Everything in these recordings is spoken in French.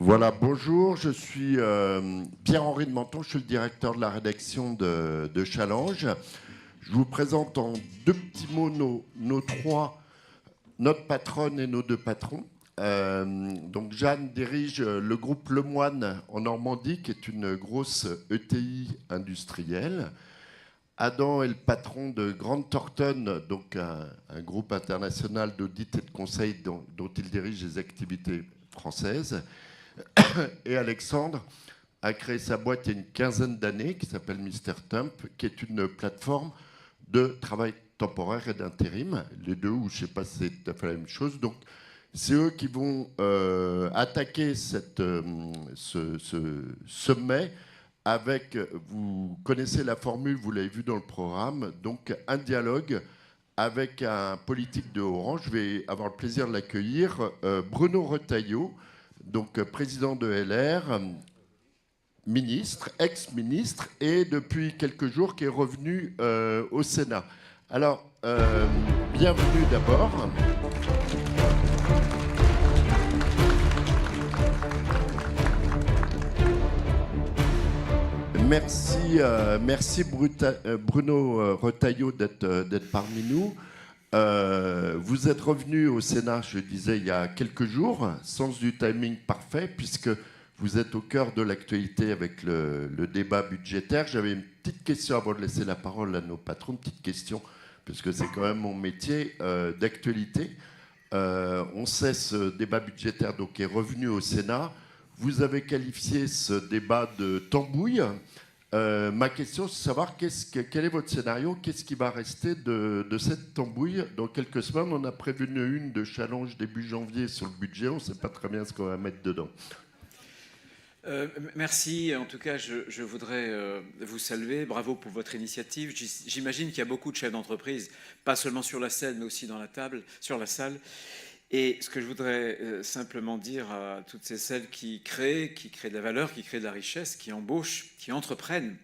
Voilà, bonjour, je suis Pierre-Henri de Menton, je suis le directeur de la rédaction de Challenge. Je vous présente en deux petits mots nos trois, notre patronne et nos deux patrons. Donc Jeanne dirige le groupe Lemoine en Normandie, qui est une grosse ETI industrielle. Adam est le patron de Grant Thornton, donc un groupe international d'audit et de conseil dont il dirige les activités françaises. Et Alexandre a créé sa boîte il y a une quinzaine d'années qui s'appelle Mr. Temp, qui est une plateforme de travail temporaire et d'intérim. Les deux, ou je ne sais pas si c'est tout à fait la même chose. Donc, c'est eux qui vont attaquer ce sommet avec, vous connaissez la formule, vous l'avez vu dans le programme, donc un dialogue avec un politique de Orange. Je vais avoir le plaisir de l'accueillir, Bruno Retailleau, donc président de LR, ministre, ex-ministre, et depuis quelques jours qui est revenu au Sénat. Alors, bienvenue d'abord. Merci Bruno Retailleau d'être parmi nous. Vous êtes revenu au Sénat, je disais, il y a quelques jours, sens du timing parfait, puisque vous êtes au cœur de l'actualité avec le débat budgétaire. J'avais une petite question avant de laisser la parole à nos patrons, une petite question, puisque c'est quand même mon métier d'actualité. On sait ce débat budgétaire donc, est revenu au Sénat. Vous avez qualifié ce débat de tambouille. Ma question, c'est de savoir quel est votre scénario, qu'est-ce qui va rester de cette tambouille. Dans quelques semaines, on a prévu une de Challenge début janvier sur le budget, on ne sait pas très bien ce qu'on va mettre dedans. Merci. En tout cas, je voudrais vous saluer. Bravo pour votre initiative. J'imagine qu'il y a beaucoup de chefs d'entreprise, pas seulement sur la scène, mais aussi sur la salle. Et ce que je voudrais simplement dire à toutes celles qui créent de la valeur, qui créent de la richesse, qui embauchent, qui entreprennent,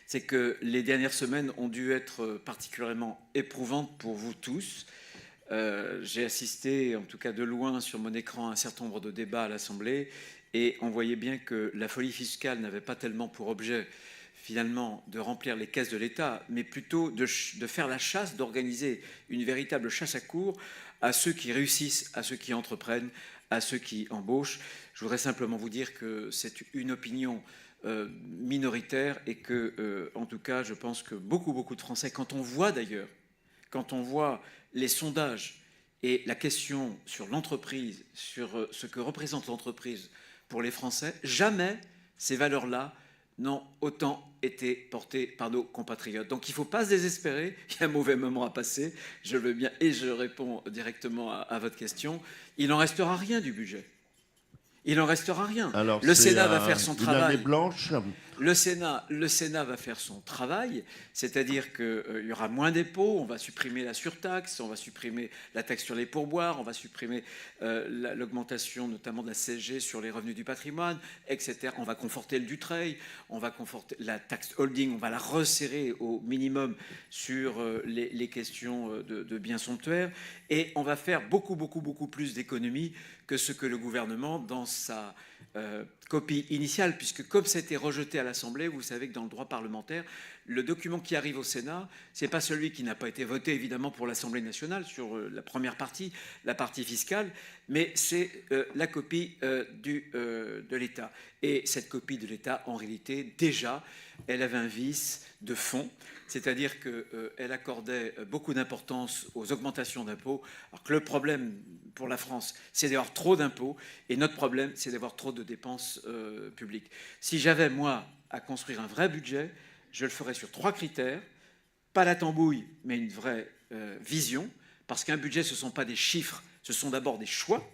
c'est que les dernières semaines ont dû être particulièrement éprouvantes pour vous tous. J'ai assisté, en tout cas de loin, sur mon écran, à un certain nombre de débats à l'Assemblée, et on voyait bien que la folie fiscale n'avait pas tellement pour objet, finalement, de remplir les caisses de l'État, mais plutôt de faire la chasse, d'organiser une véritable chasse à courre à ceux qui réussissent, à ceux qui entreprennent, à ceux qui embauchent. Je voudrais simplement vous dire que c'est une opinion minoritaire et que, en tout cas, je pense que beaucoup de Français, quand on voit les sondages et la question sur l'entreprise, sur ce que représente l'entreprise pour les Français, jamais ces valeurs-là n'ont autant été portées par nos compatriotes. Donc il ne faut pas se désespérer, il y a un mauvais moment à passer, je le veux bien, et je réponds directement à votre question. Il n'en restera rien du budget. Il n'en restera rien. Alors, le Sénat va faire son travail. Une année blanche. Le Sénat va faire son travail, c'est-à-dire qu'il y aura moins d'impôts, on va supprimer la surtaxe, on va supprimer la taxe sur les pourboires, on va supprimer l'augmentation notamment de la CSG sur les revenus du patrimoine, etc. On va conforter le Dutreil, on va conforter la taxe holding, on va la resserrer au minimum sur les questions de biens somptuaires, et on va faire beaucoup plus d'économies que ce que le gouvernement, dans sa copie initiale, puisque comme ça a été rejeté à l'Assemblée, vous savez que dans le droit parlementaire, le document qui arrive au Sénat, ce n'est pas celui qui n'a pas été voté évidemment pour l'Assemblée nationale sur la première partie, la partie fiscale, mais c'est la copie de l'État. Et cette copie de l'État, en réalité, déjà, elle avait un vice de fond, c'est-à-dire qu'elle accordait beaucoup d'importance aux augmentations d'impôts, alors que le problème pour la France, c'est d'avoir trop d'impôts, et notre problème, c'est d'avoir trop de dépenses publiques. Si j'avais, moi, à construire un vrai budget, je le ferais sur 3 critères, pas la tambouille, mais une vraie vision, parce qu'un budget, ce ne sont pas des chiffres, ce sont d'abord des choix.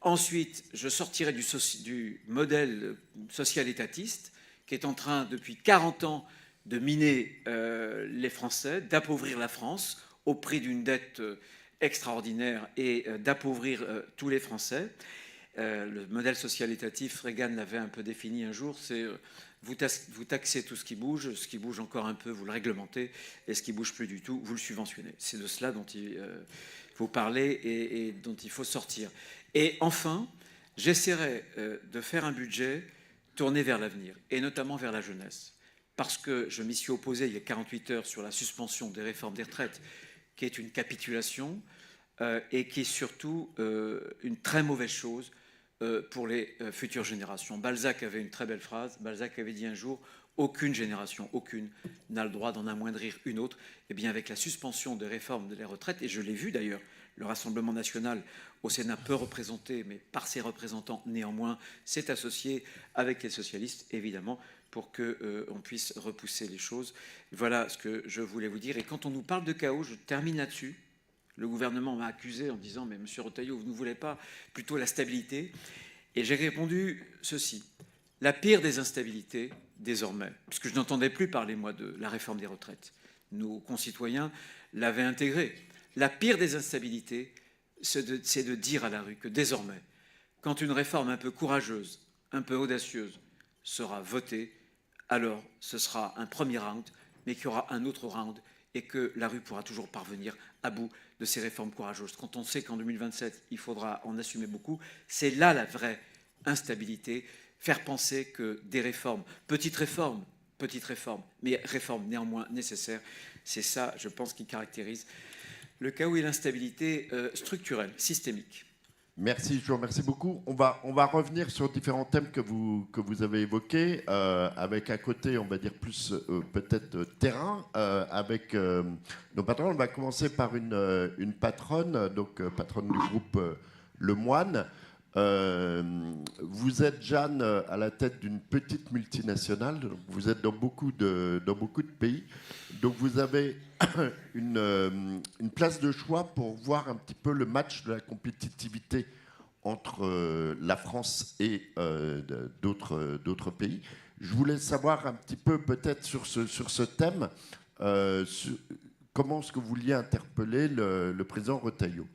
Ensuite, je sortirais du modèle social-étatiste, qui est en train, depuis 40 ans, de miner les Français, d'appauvrir la France au prix d'une dette extraordinaire et d'appauvrir tous les Français. Le modèle social étatif, Reagan l'avait un peu défini un jour, c'est vous taxez tout ce qui bouge encore un peu, vous le réglementez, et ce qui ne bouge plus du tout, vous le subventionnez. C'est de cela dont il faut parler et dont il faut sortir. Et enfin, j'essaierai de faire un budget tourné vers l'avenir, et notamment vers la jeunesse. Parce que je m'y suis opposé il y a 48 heures sur la suspension des réformes des retraites, qui est une capitulation et qui est surtout une très mauvaise chose pour les futures générations. Balzac avait une très belle phrase. Balzac avait dit un jour: aucune génération, aucune, n'a le droit d'en amoindrir une autre. Et bien avec la suspension des réformes des retraites, et je l'ai vu d'ailleurs, le Rassemblement national au Sénat peu représenté, mais par ses représentants néanmoins, s'est associé avec les socialistes, évidemment, pour qu'on puisse repousser les choses. Voilà ce que je voulais vous dire. Et quand on nous parle de chaos, je termine là-dessus. Le gouvernement m'a accusé en disant: mais monsieur Retailleau, vous ne voulez pas plutôt la stabilité? Et j'ai répondu ceci: la pire des instabilités, désormais, puisque je n'entendais plus parler, moi, de la réforme des retraites. Nos concitoyens l'avaient intégrée. La pire des instabilités, c'est de dire à la rue que désormais, quand une réforme un peu courageuse, un peu audacieuse sera votée, alors ce sera un premier round, mais qu'il y aura un autre round et que la rue pourra toujours parvenir à bout de ces réformes courageuses. Quand on sait qu'en 2027, il faudra en assumer beaucoup, c'est là la vraie instabilité. Faire penser que des réformes, petites réformes, mais réformes néanmoins nécessaires, c'est ça, je pense, qui caractérise le chaos et l'instabilité structurelle, systémique. Merci, je vous remercie beaucoup. On va revenir sur différents thèmes que vous avez évoqués, avec un côté, on va dire, plus peut-être terrain, avec nos patrons. On va commencer par une patronne, donc patronne du groupe Le Moine. Vous êtes, Jeanne, à la tête d'une petite multinationale. Vous êtes dans beaucoup de pays. Donc vous avez une place de choix pour voir un petit peu le match de la compétitivité entre la France et d'autres pays. Je voulais savoir un petit peu peut-être sur ce thème, comment est-ce que vous vouliez interpeller le président Retailleau?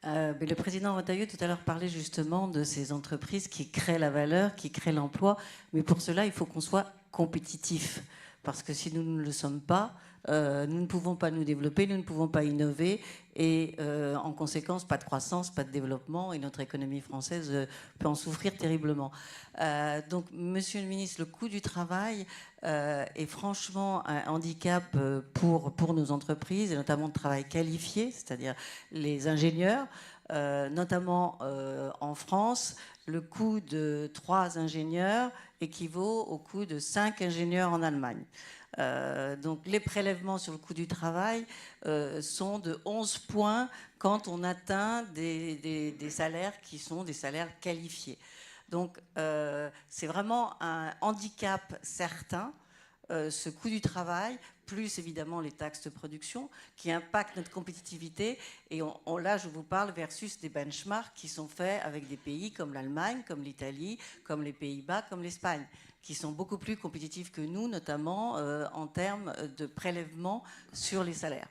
Mais le président Retailleau tout à l'heure parlait justement de ces entreprises qui créent la valeur, qui créent l'emploi. Mais pour cela, il faut qu'on soit compétitif. Parce que si nous ne le sommes pas, nous ne pouvons pas nous développer, nous ne pouvons pas innover. Et en conséquence, pas de croissance, pas de développement. Et notre économie française peut en souffrir terriblement. Donc, monsieur le ministre, le coût du travail est franchement un handicap pour nos entreprises, et notamment de travail qualifié, c'est-à-dire les ingénieurs. Notamment en France, le coût de 3 ingénieurs équivaut au coût de 5 ingénieurs en Allemagne. Donc les prélèvements sur le coût du travail sont de 11 points quand on atteint des salaires qui sont des salaires qualifiés. Donc c'est vraiment un handicap certain, ce coût du travail, plus évidemment les taxes de production qui impactent notre compétitivité. Et là, je vous parle versus des benchmarks qui sont faits avec des pays comme l'Allemagne, comme l'Italie, comme les Pays-Bas, comme l'Espagne, qui sont beaucoup plus compétitifs que nous, notamment en termes de prélèvement sur les salaires.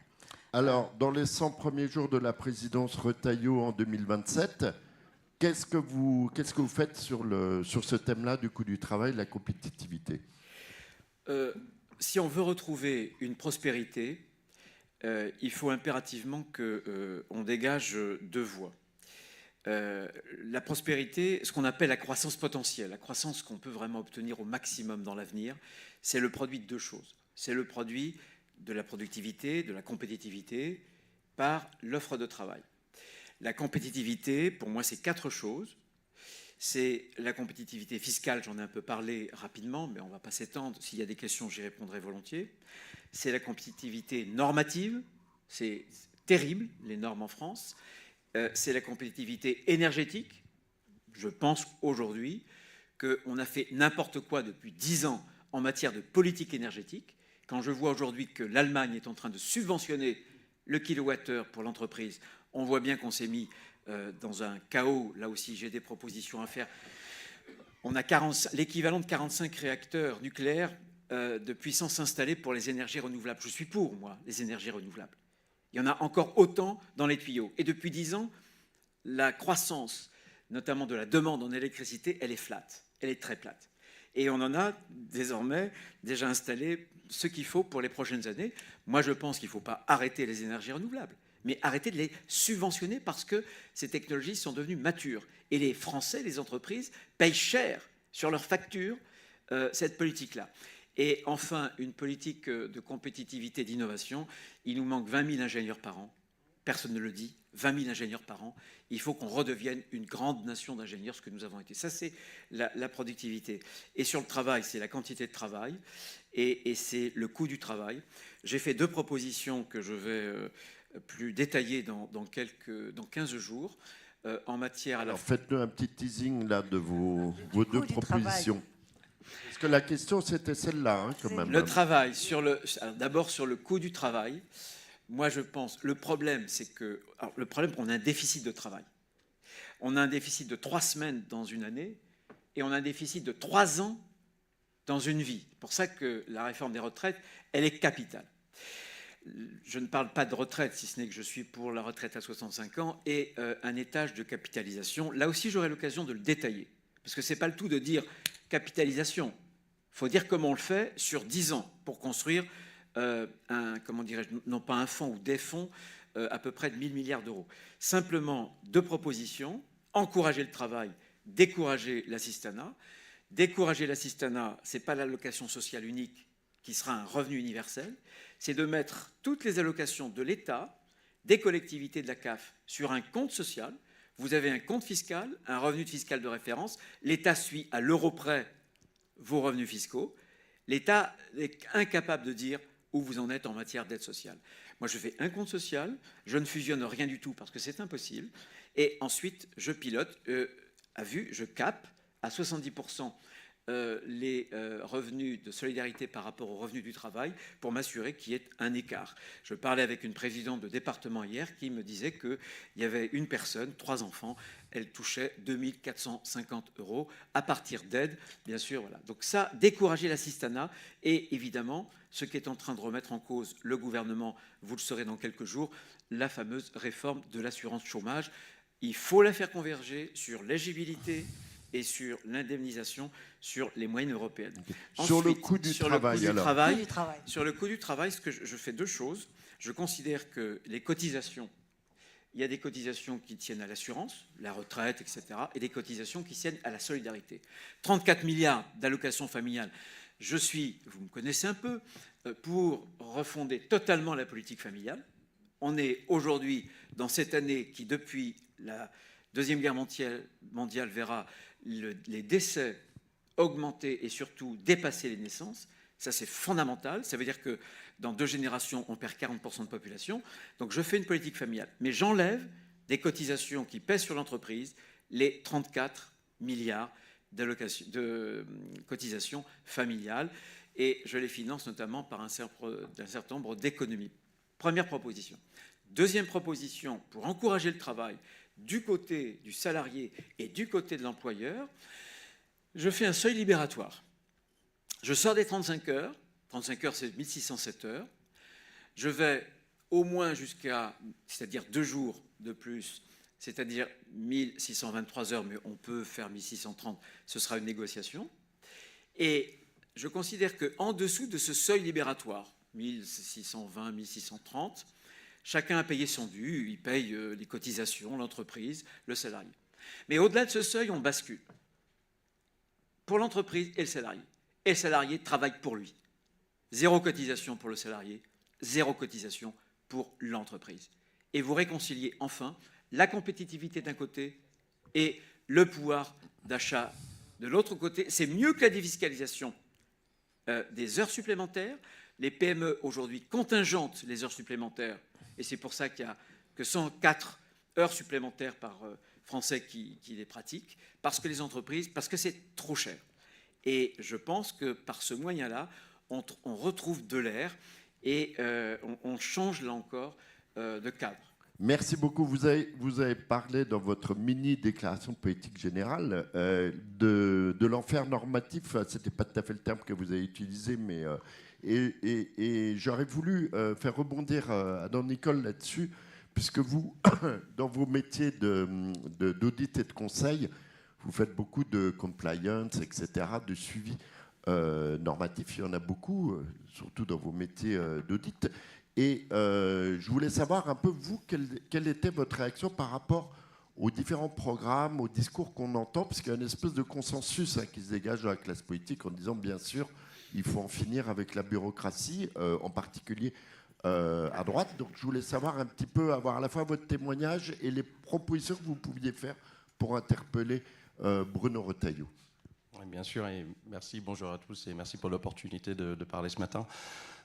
Alors, dans les 100 premiers jours de la présidence Retailleau en 2027, qu'est-ce que vous faites sur ce thème-là du coût du travail, de la compétitivité ? Si on veut retrouver une prospérité, il faut impérativement qu'on dégage 2 voies. La prospérité, ce qu'on appelle la croissance potentielle, la croissance qu'on peut vraiment obtenir au maximum dans l'avenir, c'est le produit de 2 choses. C'est le produit de la productivité, de la compétitivité par l'offre de travail. La compétitivité, pour moi, c'est 4 choses. C'est la compétitivité fiscale, j'en ai un peu parlé rapidement, mais on ne va pas s'étendre. S'il y a des questions, j'y répondrai volontiers. C'est la compétitivité normative, c'est terrible, les normes en France. C'est la compétitivité énergétique. Je pense aujourd'hui qu'on a fait n'importe quoi depuis 10 ans en matière de politique énergétique. Quand je vois aujourd'hui que l'Allemagne est en train de subventionner le kilowattheure pour l'entreprise, on voit bien qu'on s'est mis dans un chaos. Là aussi, j'ai des propositions à faire. On a l'équivalent de 45 réacteurs nucléaires de puissance installée pour les énergies renouvelables. Je suis pour, moi, les énergies renouvelables. Il y en a encore autant dans les tuyaux. Et depuis 10 ans, la croissance, notamment de la demande en électricité, elle est plate. Elle est très plate. Et on en a désormais déjà installé ce qu'il faut pour les prochaines années. Moi, je pense qu'il ne faut pas arrêter les énergies renouvelables, mais arrêter de les subventionner parce que ces technologies sont devenues matures. Et les Français, les entreprises, payent cher sur leurs factures cette politique-là. Et enfin, une politique de compétitivité, d'innovation. Il nous manque 20 000 ingénieurs par an. Personne ne le dit. 20 000 ingénieurs par an. Il faut qu'on redevienne une grande nation d'ingénieurs, ce que nous avons été. Ça, c'est la productivité. Et sur le travail, c'est la quantité de travail et c'est le coût du travail. J'ai fait 2 propositions que je vais plus détailler dans 15 jours en matière... Alors faites-nous un petit teasing là de vos 2 propositions. Parce que la question c'était celle-là hein, quand même. Le travail, d'abord sur le coût du travail, moi je pense, le problème c'est qu'on a un déficit de travail. On a un déficit de 3 semaines dans une année et on a un déficit de 3 ans dans une vie. C'est pour ça que la réforme des retraites, elle est capitale. Je ne parle pas de retraite, si ce n'est que je suis pour la retraite à 65 ans et un étage de capitalisation. Là aussi, j'aurai l'occasion de le détailler. Parce que ce n'est pas le tout de dire capitalisation. Il faut dire comment on le fait sur 10 ans pour construire comment dirais-je, non pas un fonds ou des fonds à peu près de 1 000 milliards d'euros. Simplement 2 propositions. Encourager le travail, décourager l'assistanat. Décourager l'assistanat, ce n'est pas l'allocation sociale unique qui sera un revenu universel, c'est de mettre toutes les allocations de l'État, des collectivités de la CAF sur un compte social. Vous avez un compte fiscal, un revenu fiscal de référence. L'État suit à l'euro près vos revenus fiscaux. L'État est incapable de dire où vous en êtes en matière d'aide sociale. Moi, je fais un compte social, je ne fusionne rien du tout parce que c'est impossible. Et ensuite, je pilote, à vue, je capte à 70% les revenus de solidarité par rapport aux revenus du travail pour m'assurer qu'il y ait un écart. Je parlais avec une présidente de département hier qui me disait qu'il y avait une personne, 3 enfants, elle touchait 2 450 € à partir d'aide, bien sûr. Voilà. Donc ça, décourager l'assistanat et évidemment, ce qui est en train de remettre en cause le gouvernement, vous le saurez dans quelques jours, la fameuse réforme de l'assurance chômage. Il faut la faire converger sur l'éligibilité et sur l'indemnisation sur les moyennes européennes. Ensuite, sur le coût du travail. Sur le coût du travail, je fais 2 choses. Je considère que les cotisations, il y a des cotisations qui tiennent à l'assurance, la retraite, etc., et des cotisations qui tiennent à la solidarité. 34 milliards d'allocations familiales. Je suis, vous me connaissez un peu, pour refonder totalement la politique familiale. On est aujourd'hui dans cette année qui, depuis la Deuxième Guerre mondiale, verra les décès augmenter et surtout dépasser les naissances. Ça, c'est fondamental. Ça veut dire que dans 2 générations, on perd 40% de population. Donc, je fais une politique familiale. Mais j'enlève des cotisations qui pèsent sur l'entreprise, les 34 milliards de cotisations familiales. Et je les finance notamment par un certain nombre d'économies. Première proposition. Deuxième proposition, pour encourager le travail du côté du salarié et du côté de l'employeur, je fais un seuil libératoire. Je sors des 35 heures. 35 heures, c'est 1607 heures. Je vais au moins jusqu'à, c'est-à-dire 2 jours de plus, c'est-à-dire 1623 heures, mais on peut faire 1630, ce sera une négociation. Et je considère qu'en dessous de ce seuil libératoire, 1620, 1630, chacun a payé son dû, il paye les cotisations, l'entreprise, le salarié. Mais au-delà de ce seuil, on bascule. Pour l'entreprise et le salarié. Et le salarié travaille pour lui. 0 cotisation pour le salarié, 0 cotisation pour l'entreprise. Et vous réconciliez enfin la compétitivité d'un côté et le pouvoir d'achat de l'autre côté. C'est mieux que la défiscalisation des heures supplémentaires. Les PME aujourd'hui contingentent les heures supplémentaires. Et c'est pour ça qu'il n'y a que 104 heures supplémentaires par Français qui les pratiquent, parce que les entreprises, parce que c'est trop cher. Et je pense que par ce moyen-là, on retrouve de l'air et on change là encore de cadre. Merci beaucoup. Vous avez parlé dans votre mini-déclaration de politique générale de l'enfer normatif. Ce n'était pas tout à fait le terme que vous avez utilisé, mais... Et j'aurais voulu faire rebondir Adam Nicole là-dessus, puisque vous, dans vos métiers d'audit et de conseil, vous faites beaucoup de compliance, etc., de suivi normatif. Il y en a beaucoup, surtout dans vos métiers d'audit. Et je voulais savoir un peu, vous, quelle était votre réaction par rapport aux différents programmes, aux discours qu'on entend, parce qu'il y a une espèce de consensus qui se dégage dans la classe politique en disant, bien sûr, il faut en finir avec la bureaucratie, en particulier à droite. Donc je voulais savoir un petit peu, avoir à la fois votre témoignage et les propositions que vous pouviez faire pour interpeller Bruno Retailleau. Oui, bien sûr, et merci, bonjour à tous, et merci pour l'opportunité de parler ce matin.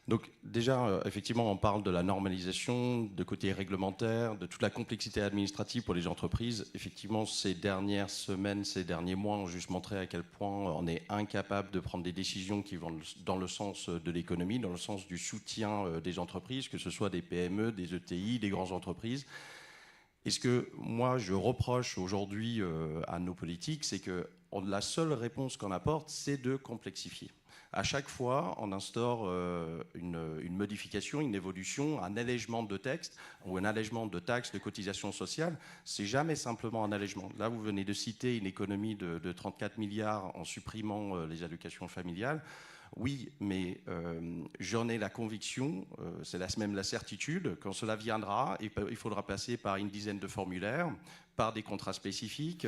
Donc déjà, effectivement, on parle de la normalisation, de côté réglementaire, de toute la complexité administrative pour les entreprises. Effectivement, ces dernières semaines, ces derniers mois ont juste montré à quel point on est incapable de prendre des décisions qui vont dans le sens de l'économie, dans le sens du soutien des entreprises, que ce soit des PME, des ETI, des grandes entreprises. Et ce que moi, je reproche aujourd'hui à nos politiques, c'est que la seule réponse qu'on apporte, c'est de complexifier. À chaque fois, on instaure une modification, une évolution, un allègement de texte ou un allègement de taxes, de cotisations sociales. C'est jamais simplement un allègement. Là, vous venez de citer une économie de 34 milliards en supprimant les allocations familiales. Oui, mais j'en ai la conviction, c'est même la certitude, quand cela viendra, il faudra passer par une dizaine de formulaires, par des contrats spécifiques,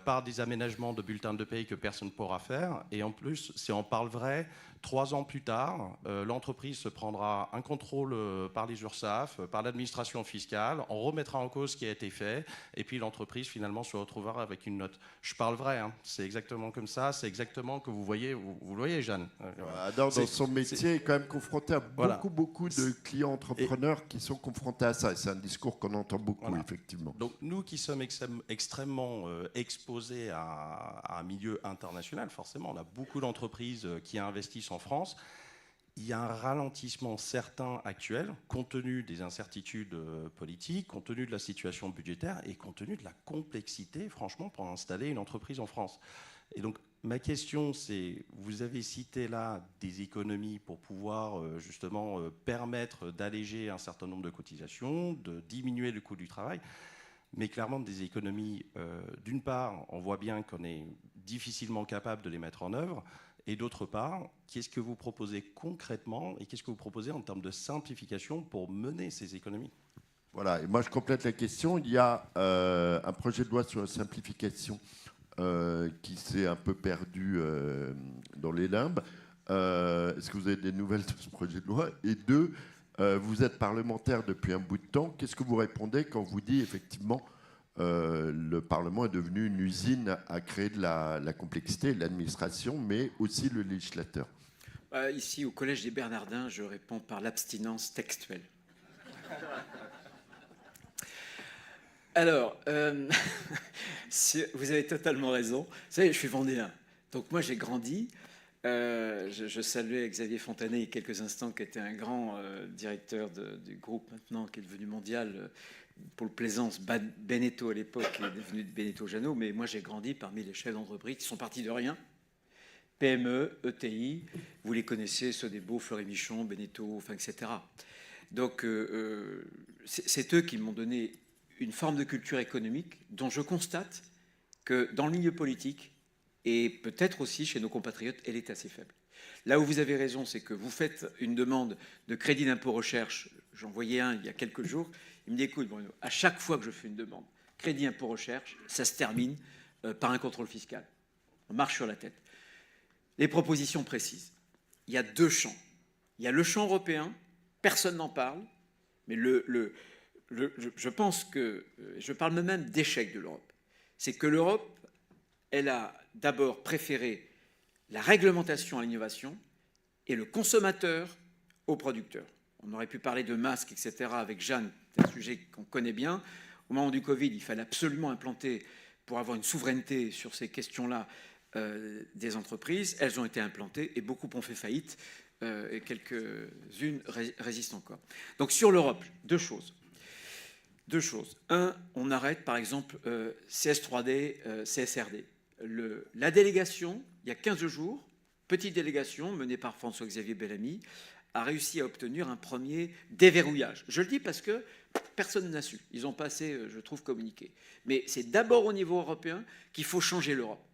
par des aménagements de bulletins de paye que personne ne pourra faire. Et en plus, si on parle vrai, 3 ans plus tard, l'entreprise se prendra un contrôle par les URSSAF, par l'administration fiscale, on remettra en cause ce qui a été fait, et puis l'entreprise finalement se retrouvera avec une note. Je parle vrai, hein. C'est exactement comme ça, c'est exactement que vous voyez, vous le voyez, Jeanne. Adam, dans son métier, est quand même confronté à beaucoup de clients entrepreneurs qui sont confrontés à ça. Et c'est un discours qu'on entend beaucoup, effectivement. Donc nous qui sommes extrêmement exposés à un milieu international, forcément, on a beaucoup d'entreprises qui investissent en France. Il y a un ralentissement certain actuel, compte tenu des incertitudes politiques, compte tenu de la situation budgétaire et compte tenu de la complexité, franchement, pour installer une entreprise en France. Et donc, ma question, c'est, vous avez cité là des économies pour pouvoir justement permettre d'alléger un certain nombre de cotisations, de diminuer le coût du travail, mais clairement des économies, d'une part, on voit bien qu'on est difficilement capable de les mettre en œuvre, et d'autre part, qu'est-ce que vous proposez concrètement et qu'est-ce que vous proposez en termes de simplification pour mener ces économies ? Voilà, et moi je complète la question. Il y a un projet de loi sur la simplification qui s'est un peu perdu dans les limbes. Est-ce que vous avez des nouvelles de ce projet de loi ? Et deux, vous êtes parlementaire depuis un bout de temps. Qu'est-ce que vous répondez quand on vous dit effectivement le Parlement est devenu une usine à créer de la complexité, l'administration, mais aussi le législateur? Ici, au Collège des Bernardins, je réponds par l'abstinence textuelle. Alors, vous avez totalement raison. Vous savez, je suis vendéen. Donc moi, j'ai grandi. Je saluais Xavier Fontanet il y a quelques instants, qui était un grand directeur du groupe maintenant, qui est devenu mondial pour le plaisance, Beneteau à l'époque, qui est devenu Beneteau Janot. Mais moi, j'ai grandi parmi les chefs d'entreprise qui sont partis de rien. PME, ETI, vous les connaissez, Sodebo, Fleury-Michon, Beneteau, enfin, etc. Donc, c'est eux qui m'ont donné une forme de culture économique dont je constate que dans le milieu politique, et peut-être aussi chez nos compatriotes, elle est assez faible. Là où vous avez raison, c'est que vous faites une demande de crédit d'impôt recherche. J'en voyais un il y a quelques jours. Il me dit, écoute, Bruno, à chaque fois que je fais une demande, crédit impôt recherche, ça se termine par un contrôle fiscal. On marche sur la tête. Les propositions précises. Il y a 2 champs. Il y a le champ européen, personne n'en parle, mais je pense que, je parle même d'échec de l'Europe. C'est que l'Europe, elle a d'abord préféré la réglementation à l'innovation et le consommateur au producteur. On aurait pu parler de masques, etc. avec Jeanne, c'est un sujet qu'on connaît bien. Au moment du Covid, il fallait absolument implanter, pour avoir une souveraineté sur ces questions-là, des entreprises. Elles ont été implantées et beaucoup ont fait faillite et quelques-unes résistent encore. Donc sur l'Europe, 2 choses. 2 choses. 1, on arrête par exemple CS3D, CSRD. La délégation, il y a 15 jours, petite délégation menée par François-Xavier Bellamy, a réussi à obtenir un premier déverrouillage. Je le dis parce que personne n'a su. Ils n'ont pas assez, je trouve, communiqué. Mais c'est d'abord au niveau européen qu'il faut changer l'Europe.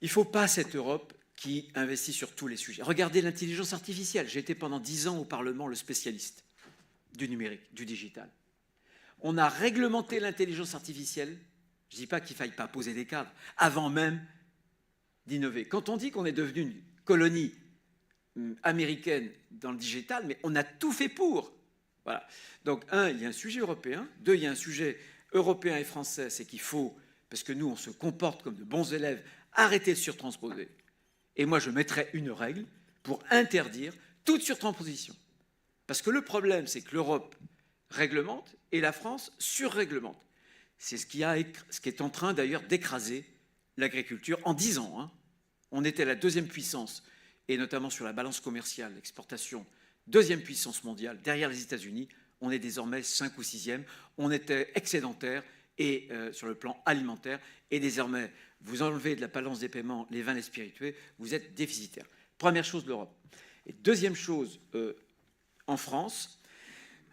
Il ne faut pas cette Europe qui investit sur tous les sujets. Regardez l'intelligence artificielle. J'ai été pendant 10 ans au Parlement le spécialiste. du numérique, du digital. On a réglementé l'intelligence artificielle. Je ne dis pas qu'il ne faille pas poser des cadres, avant même d'innover. Quand on dit qu'on est devenu une colonie américaine dans le digital, mais on a tout fait pour. Voilà. Donc, un, il y a un sujet européen. Deux, il y a un sujet européen et français, c'est qu'il faut, parce que nous, on se comporte comme de bons élèves, arrêter de surtransposer. Et moi, je mettrais une règle pour interdire toute surtransposition. Parce que le problème, c'est que l'Europe réglemente et la France surréglemente. C'est ce qui est en train d'ailleurs d'écraser l'agriculture en 10 ans. Hein. On était la deuxième puissance, et notamment sur la balance commerciale, l'exportation, deuxième puissance mondiale, derrière les États-Unis. On est désormais 5 ou 6e. On était excédentaire et, sur le plan alimentaire. Et désormais, vous enlevez de la balance des paiements les vins et les spiritueux, vous êtes déficitaire. Première chose, l'Europe. Et deuxième chose, en France,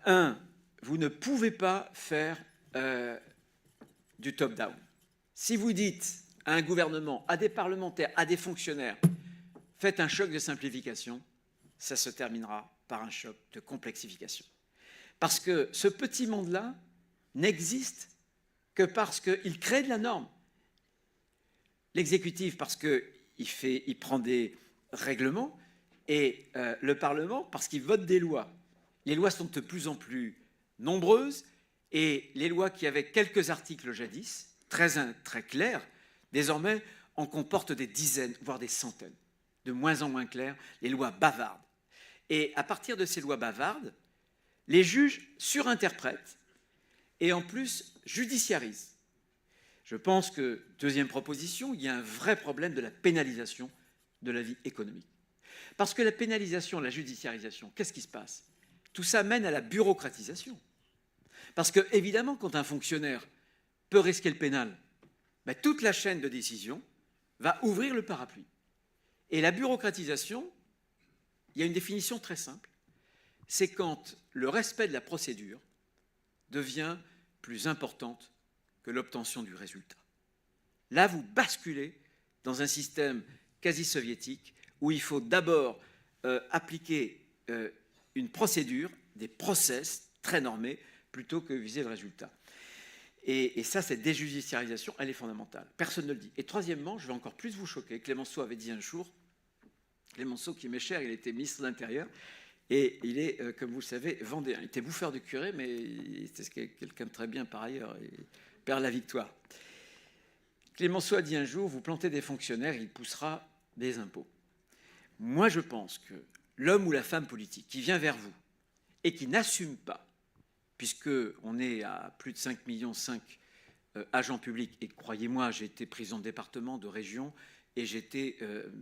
vous ne pouvez pas faire du top-down. Si vous dites à un gouvernement, à des parlementaires, à des fonctionnaires, faites un choc de simplification, ça se terminera par un choc de complexification. Parce que ce petit monde-là n'existe que parce qu'il crée de la norme. L'exécutif, parce qu'il prend des règlements, et le Parlement, parce qu'il vote des lois. Les lois sont de plus en plus nombreuses, et les lois qui avaient quelques articles jadis, très clairs, désormais en comportent des dizaines, voire des centaines. De moins en moins claires, les lois bavardes. Et à partir de ces lois bavardes, les juges surinterprètent et en plus judiciarisent. Je pense que, deuxième proposition, il y a un vrai problème de la pénalisation de la vie économique. Parce que la pénalisation, la judiciarisation, qu'est-ce qui se passe? Tout ça mène à la bureaucratisation. Parce que, évidemment, quand un fonctionnaire peut risquer le pénal, ben, toute la chaîne de décision va ouvrir le parapluie. Et la bureaucratisation, il y a une définition très simple. C'est quand le respect de la procédure devient plus importante que l'obtention du résultat. Là, vous basculez dans un système quasi-soviétique où il faut d'abord appliquer une procédure, des process très normés, plutôt que viser le résultat. Et ça, cette déjudiciarisation, elle est fondamentale. Personne ne le dit. Et troisièmement, je vais encore plus vous choquer. Clémenceau avait dit un jour, Clémenceau qui m'est cher, il était ministre de l'Intérieur, et il est, comme vous le savez, vendéen. Il était bouffeur de curé, mais il était quelqu'un de très bien par ailleurs, et perd la victoire. Clémenceau a dit un jour, vous plantez des fonctionnaires, il poussera des impôts. Moi, je pense que l'homme ou la femme politique qui vient vers vous et qui n'assume pas, puisqu'on est à plus de 5,5 millions agents publics, et croyez-moi, j'ai été président de département, de région, et j'étais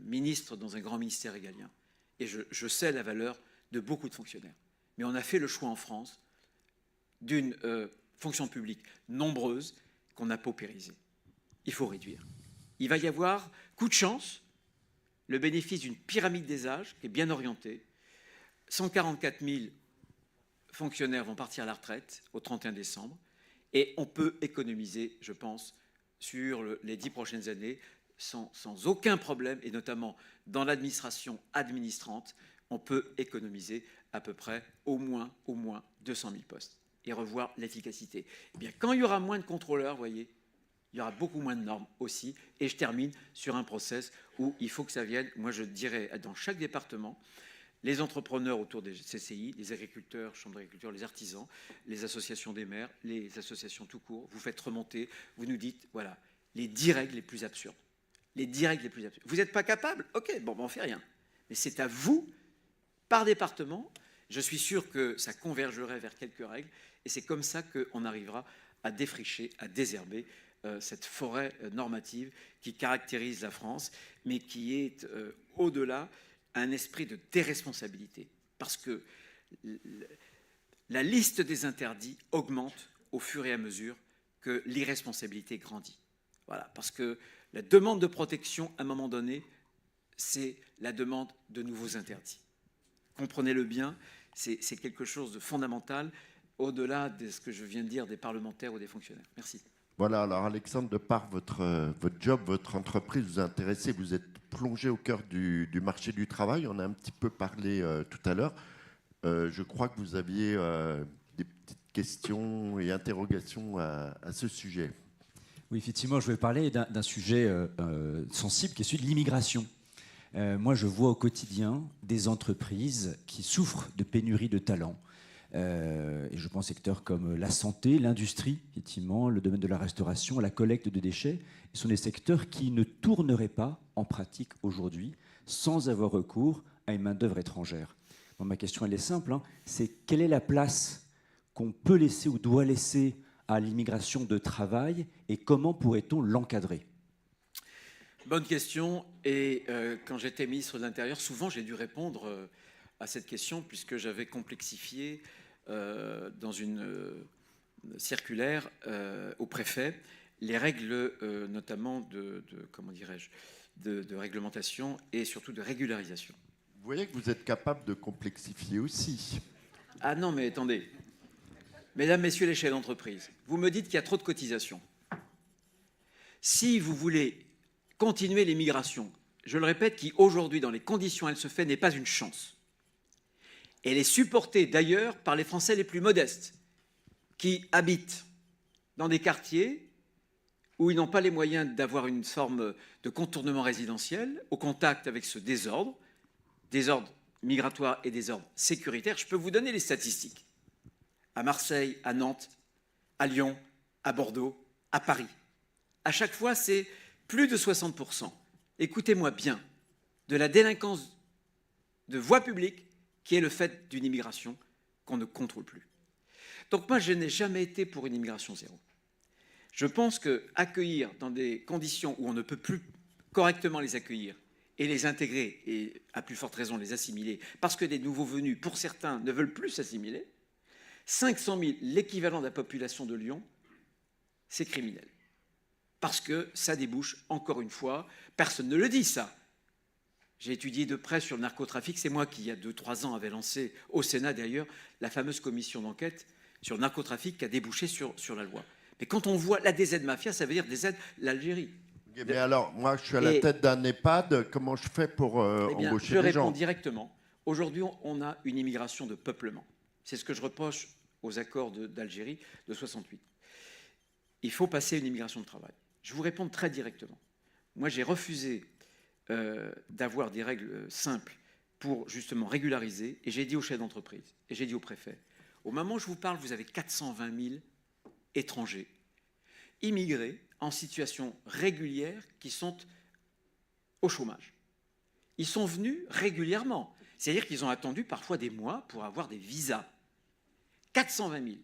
ministre dans un grand ministère régalien. Et je sais la valeur de beaucoup de fonctionnaires. Mais on a fait le choix en France d'une fonction publique nombreuse qu'on a paupérisée. Il faut réduire. Il va y avoir, coup de chance, le bénéfice d'une pyramide des âges qui est bien orientée. 144 000 fonctionnaires vont partir à la retraite au 31 décembre et on peut économiser, je pense, sur les 10 prochaines années sans aucun problème, et notamment dans l'administration administrante, on peut économiser à peu près au moins 200 000 postes et revoir l'efficacité. Eh bien, quand il y aura moins de contrôleurs, vous voyez, il y aura beaucoup moins de normes aussi. Et je termine sur un process où il faut que ça vienne, moi je dirais, dans chaque département, les entrepreneurs autour des CCI, les agriculteurs, chambres d'agriculture, les artisans, les associations des maires, les associations tout court, vous faites remonter, vous nous dites, voilà, les 10 règles les plus absurdes. Les 10 règles les plus absurdes. Vous n'êtes pas capable? Ok, bon, on ne fait rien. Mais c'est à vous, par département, je suis sûr que ça convergerait vers quelques règles, et c'est comme ça qu'on arrivera à défricher, à désherber cette forêt normative qui caractérise la France, mais qui est au-delà un esprit de déresponsabilité. Parce que la liste des interdits augmente au fur et à mesure que l'irresponsabilité grandit. Voilà, parce que la demande de protection, à un moment donné, c'est la demande de nouveaux interdits. Comprenez-le bien, c'est quelque chose de fondamental, au-delà de ce que je viens de dire des parlementaires ou des fonctionnaires. Merci. Voilà, alors Alexandre, de par votre job, votre entreprise, vous intéressez, vous êtes plongé au cœur du marché du travail. On a un petit peu parlé tout à l'heure. Je crois que vous aviez des petites questions et interrogations à ce sujet. Oui, effectivement, je vais parler d'un sujet sensible qui est celui de l'immigration. Moi, je vois au quotidien des entreprises qui souffrent de pénurie de talents. Et je pense secteurs comme la santé, l'industrie, effectivement, le domaine de la restauration, la collecte de déchets. Ce sont des secteurs qui ne tourneraient pas en pratique aujourd'hui sans avoir recours à une main-d'œuvre étrangère. Bon, ma question, elle est simple, hein, c'est quelle est la place qu'on peut laisser ou doit laisser à l'immigration de travail et comment pourrait-on l'encadrer? Bonne question. Et quand j'étais ministre de l'Intérieur, souvent j'ai dû répondre à cette question puisque j'avais complexifié dans une circulaire au préfet les règles notamment comment dirais-je, de réglementation et surtout de régularisation. Vous voyez que vous êtes capable de complexifier aussi. Ah non, mais attendez. Mesdames, Messieurs les chefs d'entreprise, vous me dites qu'il y a trop de cotisations. Si vous voulez continuer l'immigration, je le répète, qui aujourd'hui, dans les conditions où elle se fait, n'est pas une chance. Elle est supportée d'ailleurs par les Français les plus modestes, qui habitent dans des quartiers où ils n'ont pas les moyens d'avoir une forme de contournement résidentiel, au contact avec ce désordre migratoire et désordre sécuritaire. Je peux vous donner les statistiques. À Marseille, à Nantes, à Lyon, à Bordeaux, à Paris. À chaque fois, c'est plus de 60%. Écoutez-moi bien, de la délinquance de voie publique qui est le fait d'une immigration qu'on ne contrôle plus. Donc moi, je n'ai jamais été pour une immigration zéro. Je pense qu'accueillir dans des conditions où on ne peut plus correctement les accueillir et les intégrer, et à plus forte raison les assimiler, parce que des nouveaux venus, pour certains, ne veulent plus s'assimiler, 500 000, l'équivalent de la population de Lyon, c'est criminel. Parce que ça débouche, encore une fois, personne ne le dit ça. J'ai étudié de près sur le narcotrafic, c'est moi qui, il y a 2-3 ans, avais lancé, au Sénat d'ailleurs, la fameuse commission d'enquête sur le narcotrafic qui a débouché sur la loi. Mais quand on voit la DZ Mafia, ça veut dire DZ l'Algérie. Mais alors, moi, je suis à la tête d'un EHPAD, comment je fais pour embaucher des gens? Je réponds directement. Aujourd'hui, on a une immigration de peuplement. C'est ce que je reproche aux accords d'Algérie de 68. Il faut passer une immigration de travail. Je vous réponds très directement. Moi, j'ai refusé d'avoir des règles simples pour justement régulariser, et j'ai dit aux chefs d'entreprise, et j'ai dit au préfet, au moment où je vous parle, vous avez 420 000 étrangers, immigrés en situation régulière qui sont au chômage. Ils sont venus régulièrement, c'est-à-dire qu'ils ont attendu parfois des mois pour avoir des visas. 420 000.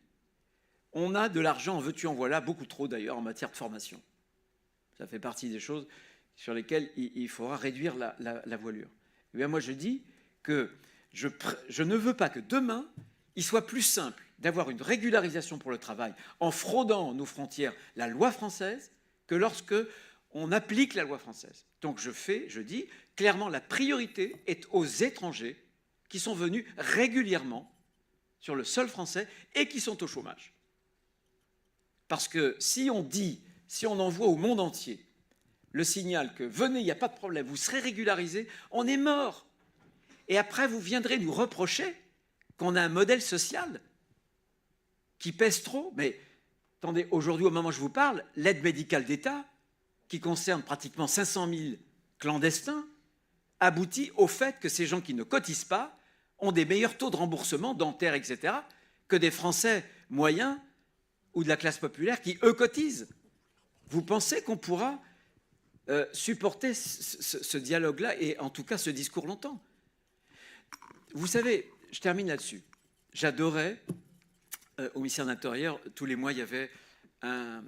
On a de l'argent, en veux-tu, en voilà, beaucoup trop d'ailleurs en matière de formation. Ça fait partie des choses sur lesquelles il faudra réduire la voilure. Et bien moi je dis que je ne veux pas que demain, il soit plus simple d'avoir une régularisation pour le travail en fraudant nos frontières la loi française que lorsque on applique la loi française. Donc je dis clairement la priorité est aux étrangers qui sont venus régulièrement sur le sol français et qui sont au chômage. Parce que si on envoie au monde entier le signal que venez, il n'y a pas de problème, vous serez régularisés, on est mort. Et après, vous viendrez nous reprocher qu'on a un modèle social qui pèse trop. Mais attendez, aujourd'hui, au moment où je vous parle, l'aide médicale d'État, qui concerne pratiquement 500 000 clandestins, aboutit au fait que ces gens qui ne cotisent pas ont des meilleurs taux de remboursement dentaire, etc., que des Français moyens ou de la classe populaire qui, eux, cotisent. Vous pensez qu'on pourra supporter ce dialogue-là et en tout cas ce discours longtemps? Vous savez, je termine là-dessus. J'adorais, au ministère de l'Intérieur, tous les mois, il y avait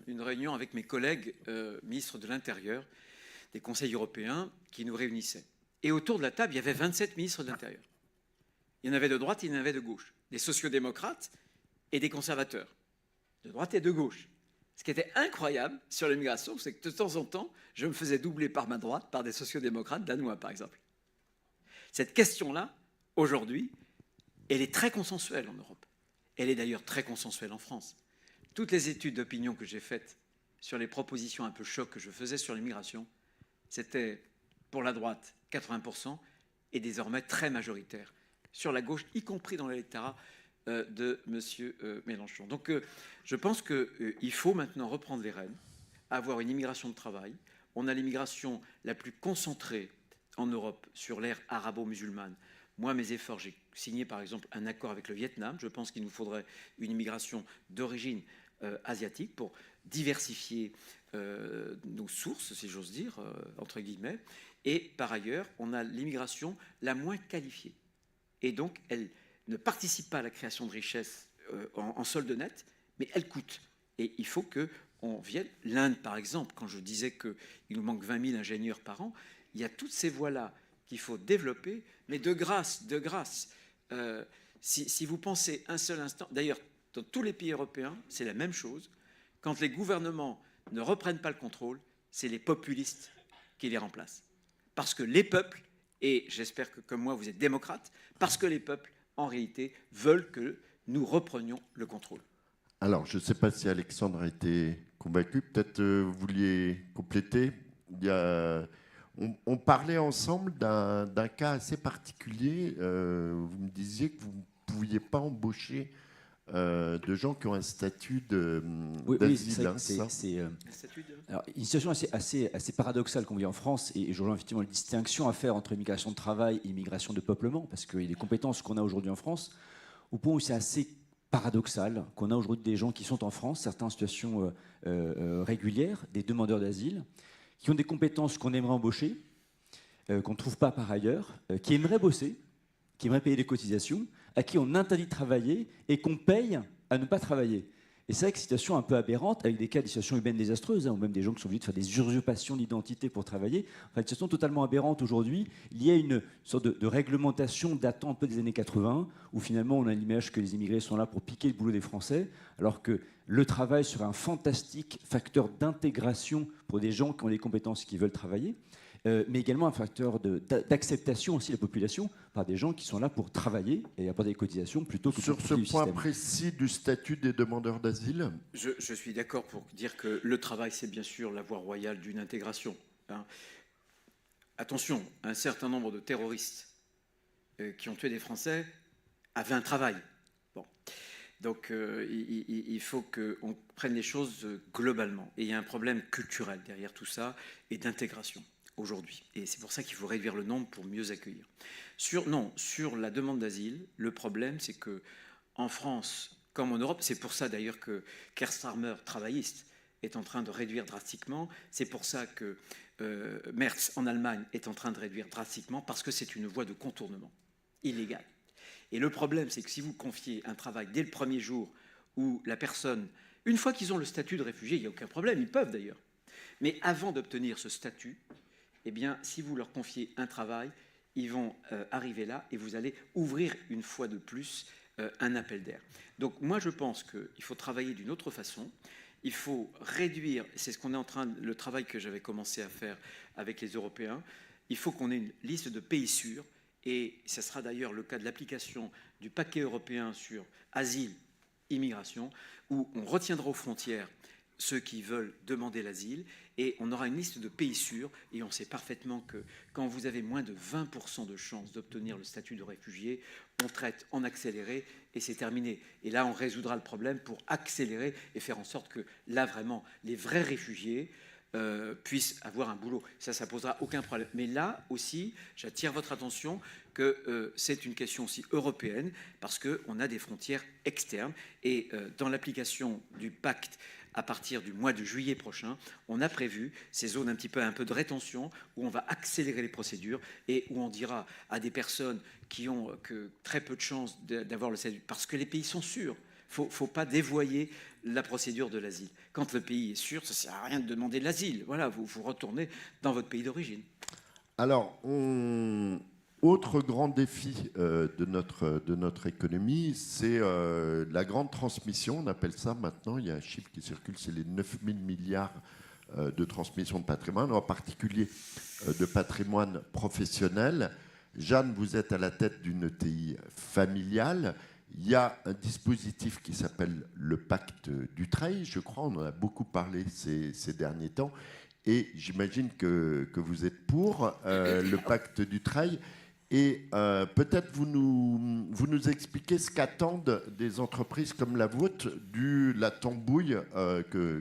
une réunion avec mes collègues ministres de l'Intérieur, des conseils européens qui nous réunissaient. Et autour de la table, il y avait 27 ministres de l'Intérieur. Il y en avait de droite, il y en avait de gauche. Des sociodémocrates et des conservateurs. De droite et de gauche. Ce qui était incroyable sur l'immigration, c'est que de temps en temps, je me faisais doubler par ma droite par des sociodémocrates danois, par exemple. Cette question-là, aujourd'hui, elle est très consensuelle en Europe. Elle est d'ailleurs très consensuelle en France. Toutes les études d'opinion que j'ai faites sur les propositions un peu choc que je faisais sur l'immigration, c'était pour la droite 80% et désormais très majoritaire sur la gauche, y compris dans l'électorat de M. Mélenchon. Donc je pense qu'il faut maintenant reprendre les rênes, avoir une immigration de travail. On a l'immigration la plus concentrée en Europe sur l'ère arabo-musulmane. Moi, mes efforts, j'ai signé par exemple un accord avec le Vietnam. Je pense qu'il nous faudrait une immigration d'origine asiatique pour diversifier nos sources, si j'ose dire, entre guillemets. Et par ailleurs, on a l'immigration la moins qualifiée. Et donc, elle ne participe pas à la création de richesses en solde net, mais elle coûte. Et il faut qu'on vienne. L'Inde, par exemple, quand je disais qu'il nous manque 20 000 ingénieurs par an, il y a toutes ces voies-là qu'il faut développer, mais de grâce, si vous pensez un seul instant, d'ailleurs, dans tous les pays européens, c'est la même chose. Quand les gouvernements ne reprennent pas le contrôle, c'est les populistes qui les remplacent. Parce que les peuples, et j'espère que comme moi vous êtes démocrates, parce que les peuples, en réalité, veulent que nous reprenions le contrôle. Alors, je ne sais pas si Alexandre a été convaincu. Peut-être vous vouliez compléter. On parlait ensemble d'un cas assez particulier. Vous me disiez que vous ne pouviez pas embaucher de gens qui ont un statut d'asile. C'est une situation assez paradoxale qu'on vit en France, et je rejoins effectivement la distinction à faire entre immigration de travail et immigration de peuplement, parce qu'il y a des compétences qu'on a aujourd'hui en France, au point où c'est assez paradoxal qu'on a aujourd'hui des gens qui sont en France, certains en situation régulière, des demandeurs d'asile, qui ont des compétences qu'on aimerait embaucher, qu'on ne trouve pas par ailleurs, qui aimeraient bosser, qui aimeraient payer des cotisations, à qui on interdit de travailler et qu'on paye à ne pas travailler. Et c'est vrai que c'est une situation un peu aberrante, avec des cas de situations humaines désastreuses, ou même des gens qui sont obligés de faire des usurpations d'identité pour travailler. Enfin, une situation totalement aberrante aujourd'hui. Il y a une sorte de réglementation datant un peu des années 80, où finalement on a l'image que les immigrés sont là pour piquer le boulot des Français, alors que le travail serait un fantastique facteur d'intégration pour des gens qui ont des compétences et qui veulent travailler. Mais également un facteur d'acceptation aussi de la population par des gens qui sont là pour travailler et apporter des cotisations plutôt que sur pour ce point système. précis du statut des demandeurs d'asile. Je suis d'accord pour dire que le travail, c'est bien sûr la voie royale d'une intégration. Hein. Attention, un certain nombre de terroristes qui ont tué des Français avaient un travail. Bon. Donc il faut qu'on prenne les choses globalement. Et il y a un problème culturel derrière tout ça et d'intégration aujourd'hui. Et c'est pour ça qu'il faut réduire le nombre pour mieux accueillir. Sur la demande d'asile, le problème, c'est que en France, comme en Europe, c'est pour ça d'ailleurs que Keir Starmer, travailliste, est en train de réduire drastiquement. C'est pour ça que Merz, en Allemagne, est en train de réduire drastiquement, parce que c'est une voie de contournement illégale. Et le problème, c'est que si vous confiez un travail dès le premier jour où la personne, une fois qu'ils ont le statut de réfugié, il n'y a aucun problème, ils peuvent d'ailleurs. Mais avant d'obtenir ce statut, eh bien, si vous leur confiez un travail, ils vont arriver là et vous allez ouvrir une fois de plus un appel d'air. Donc moi, je pense qu'il faut travailler d'une autre façon. Il faut réduire, c'est ce qu'on est en train, le travail que j'avais commencé à faire avec les Européens, il faut qu'on ait une liste de pays sûrs, et ce sera d'ailleurs le cas de l'application du paquet européen sur asile, immigration, où on retiendra aux frontières ceux qui veulent demander l'asile, et on aura une liste de pays sûrs, et on sait parfaitement que quand vous avez moins de 20% de chances d'obtenir le statut de réfugié, on traite en accéléré, et c'est terminé. Et là, on résoudra le problème pour accélérer et faire en sorte que, là, vraiment, les vrais réfugiés puissent avoir un boulot. Ça posera aucun problème. Mais là aussi, j'attire votre attention que c'est une question aussi européenne, parce qu'on a des frontières externes, et dans l'application du pacte, à partir du mois de juillet prochain, on a prévu ces zones un peu de rétention où on va accélérer les procédures et où on dira à des personnes qui ont que très peu de chances d'avoir le statut, parce que les pays sont sûrs. Il ne faut pas dévoyer la procédure de l'asile. Quand le pays est sûr, ça ne sert à rien de demander de l'asile. Voilà, vous retournez dans votre pays d'origine. Alors, autre grand défi de notre économie, c'est la grande transmission. On appelle ça maintenant, il y a un chiffre qui circule, c'est les 9 000 milliards de transmission de patrimoine, en particulier de patrimoine professionnel. Jeanne, vous êtes à la tête d'une ETI familiale. Il y a un dispositif qui s'appelle le pacte Dutreil, je crois, on en a beaucoup parlé ces derniers temps, et j'imagine que vous êtes pour le pacte Dutreil. Et peut-être vous nous expliquez ce qu'attendent des entreprises comme la vôtre la tambouille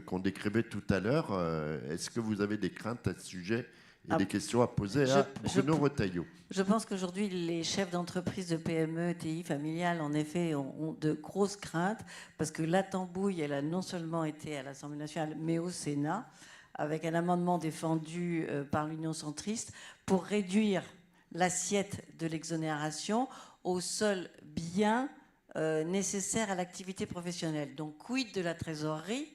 qu'on décrivait tout à l'heure. Est-ce que vous avez des craintes à ce sujet et des questions à poser à Bruno Retailleau? Je pense qu'aujourd'hui, les chefs d'entreprise de PME, TI familiales, en effet, ont de grosses craintes parce que la tambouille, elle a non seulement été à l'Assemblée nationale, mais au Sénat, avec un amendement défendu par l'Union centriste pour réduire l'assiette de l'exonération aux seuls biens nécessaires à l'activité professionnelle. Donc, quid de la trésorerie?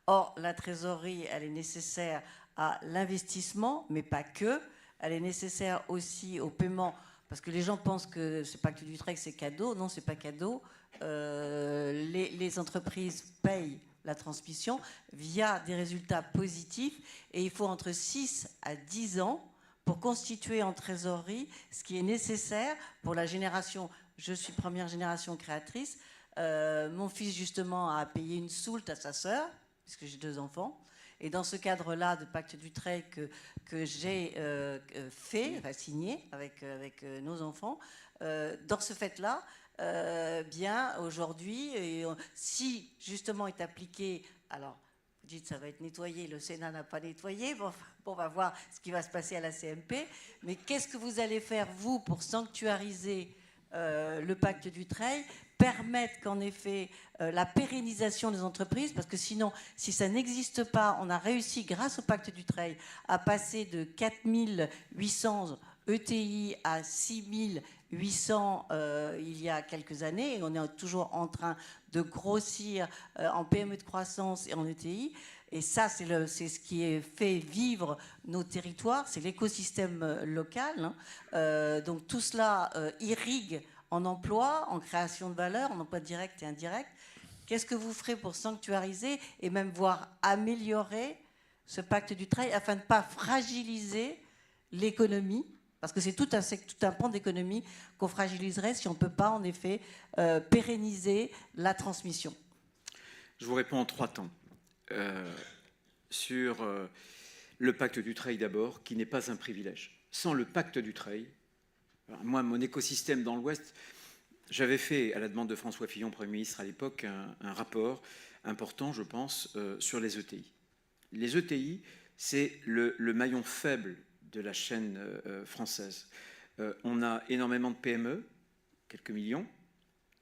Or, la trésorerie, elle est nécessaire à l'investissement, mais pas que. Elle est nécessaire aussi au paiement, parce que les gens pensent que ce pacte d'Utrecht, c'est cadeau. Non, c'est pas cadeau. Les entreprises payent la transmission via des résultats positifs, et il faut entre 6 à 10 ans pour constituer en trésorerie ce qui est nécessaire pour la génération. Je suis première génération créatrice. Mon fils, justement, a payé une soulte à sa sœur, puisque j'ai 2 enfants. Et dans ce cadre-là de pacte d'Utrecht que j'ai signé avec nos enfants, dans ce fait-là, bien aujourd'hui, si justement est appliqué, alors vous dites ça va être nettoyé, le Sénat n'a pas nettoyé, bon, on va voir ce qui va se passer à la CMP, mais qu'est-ce que vous allez faire, vous, pour sanctuariser le pacte d'Utrecht, permettre qu'en effet la pérennisation des entreprises, parce que sinon, si ça n'existe pas, on a réussi, grâce au pacte d'Utrecht, à passer de 4800 ETI à 6800 il y a quelques années, et on est toujours en train de grossir en PME de croissance et en ETI. Et ça, c'est ce qui fait vivre nos territoires, c'est l'écosystème local. Donc tout cela irrigue en emploi, en création de valeur, en emploi direct et indirect. Qu'est-ce que vous ferez pour sanctuariser et même voire améliorer ce pacte d'Utrecht afin de ne pas fragiliser l'économie? Parce que c'est tout un pan d'économie qu'on fragiliserait si on ne peut pas, en effet, pérenniser la transmission. Je vous réponds en 3 temps. Sur le pacte d'Utrecht d'abord, qui n'est pas un privilège. Sans le pacte d'Utrecht, moi, mon écosystème dans l'Ouest, j'avais fait, à la demande de François Fillon, Premier ministre à l'époque, un rapport important, je pense, sur les ETI. Les ETI, c'est le maillon faible de la chaîne française. On a énormément de PME, quelques millions,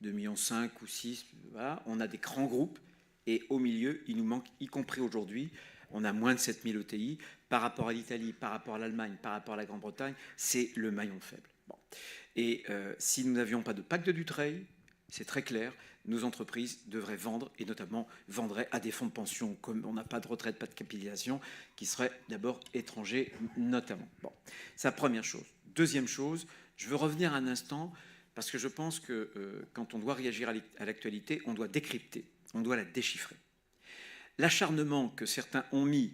2,5 millions ou 6, voilà. On a des grands groupes, et au milieu, il nous manque, y compris aujourd'hui, on a moins de 7000 ETI. Par rapport à l'Italie, par rapport à l'Allemagne, par rapport à la Grande-Bretagne, c'est le maillon faible. Bon. Et si nous n'avions pas de pacte d'Utrecht, c'est très clair, nos entreprises devraient vendre, et notamment vendraient à des fonds de pension, comme on n'a pas de retraite, pas de capitalisation, qui seraient d'abord étrangers notamment. Bon, c'est la première chose. Deuxième chose, je veux revenir un instant, parce que je pense que quand on doit réagir à l'actualité, on doit décrypter, on doit la déchiffrer. L'acharnement que certains ont mis,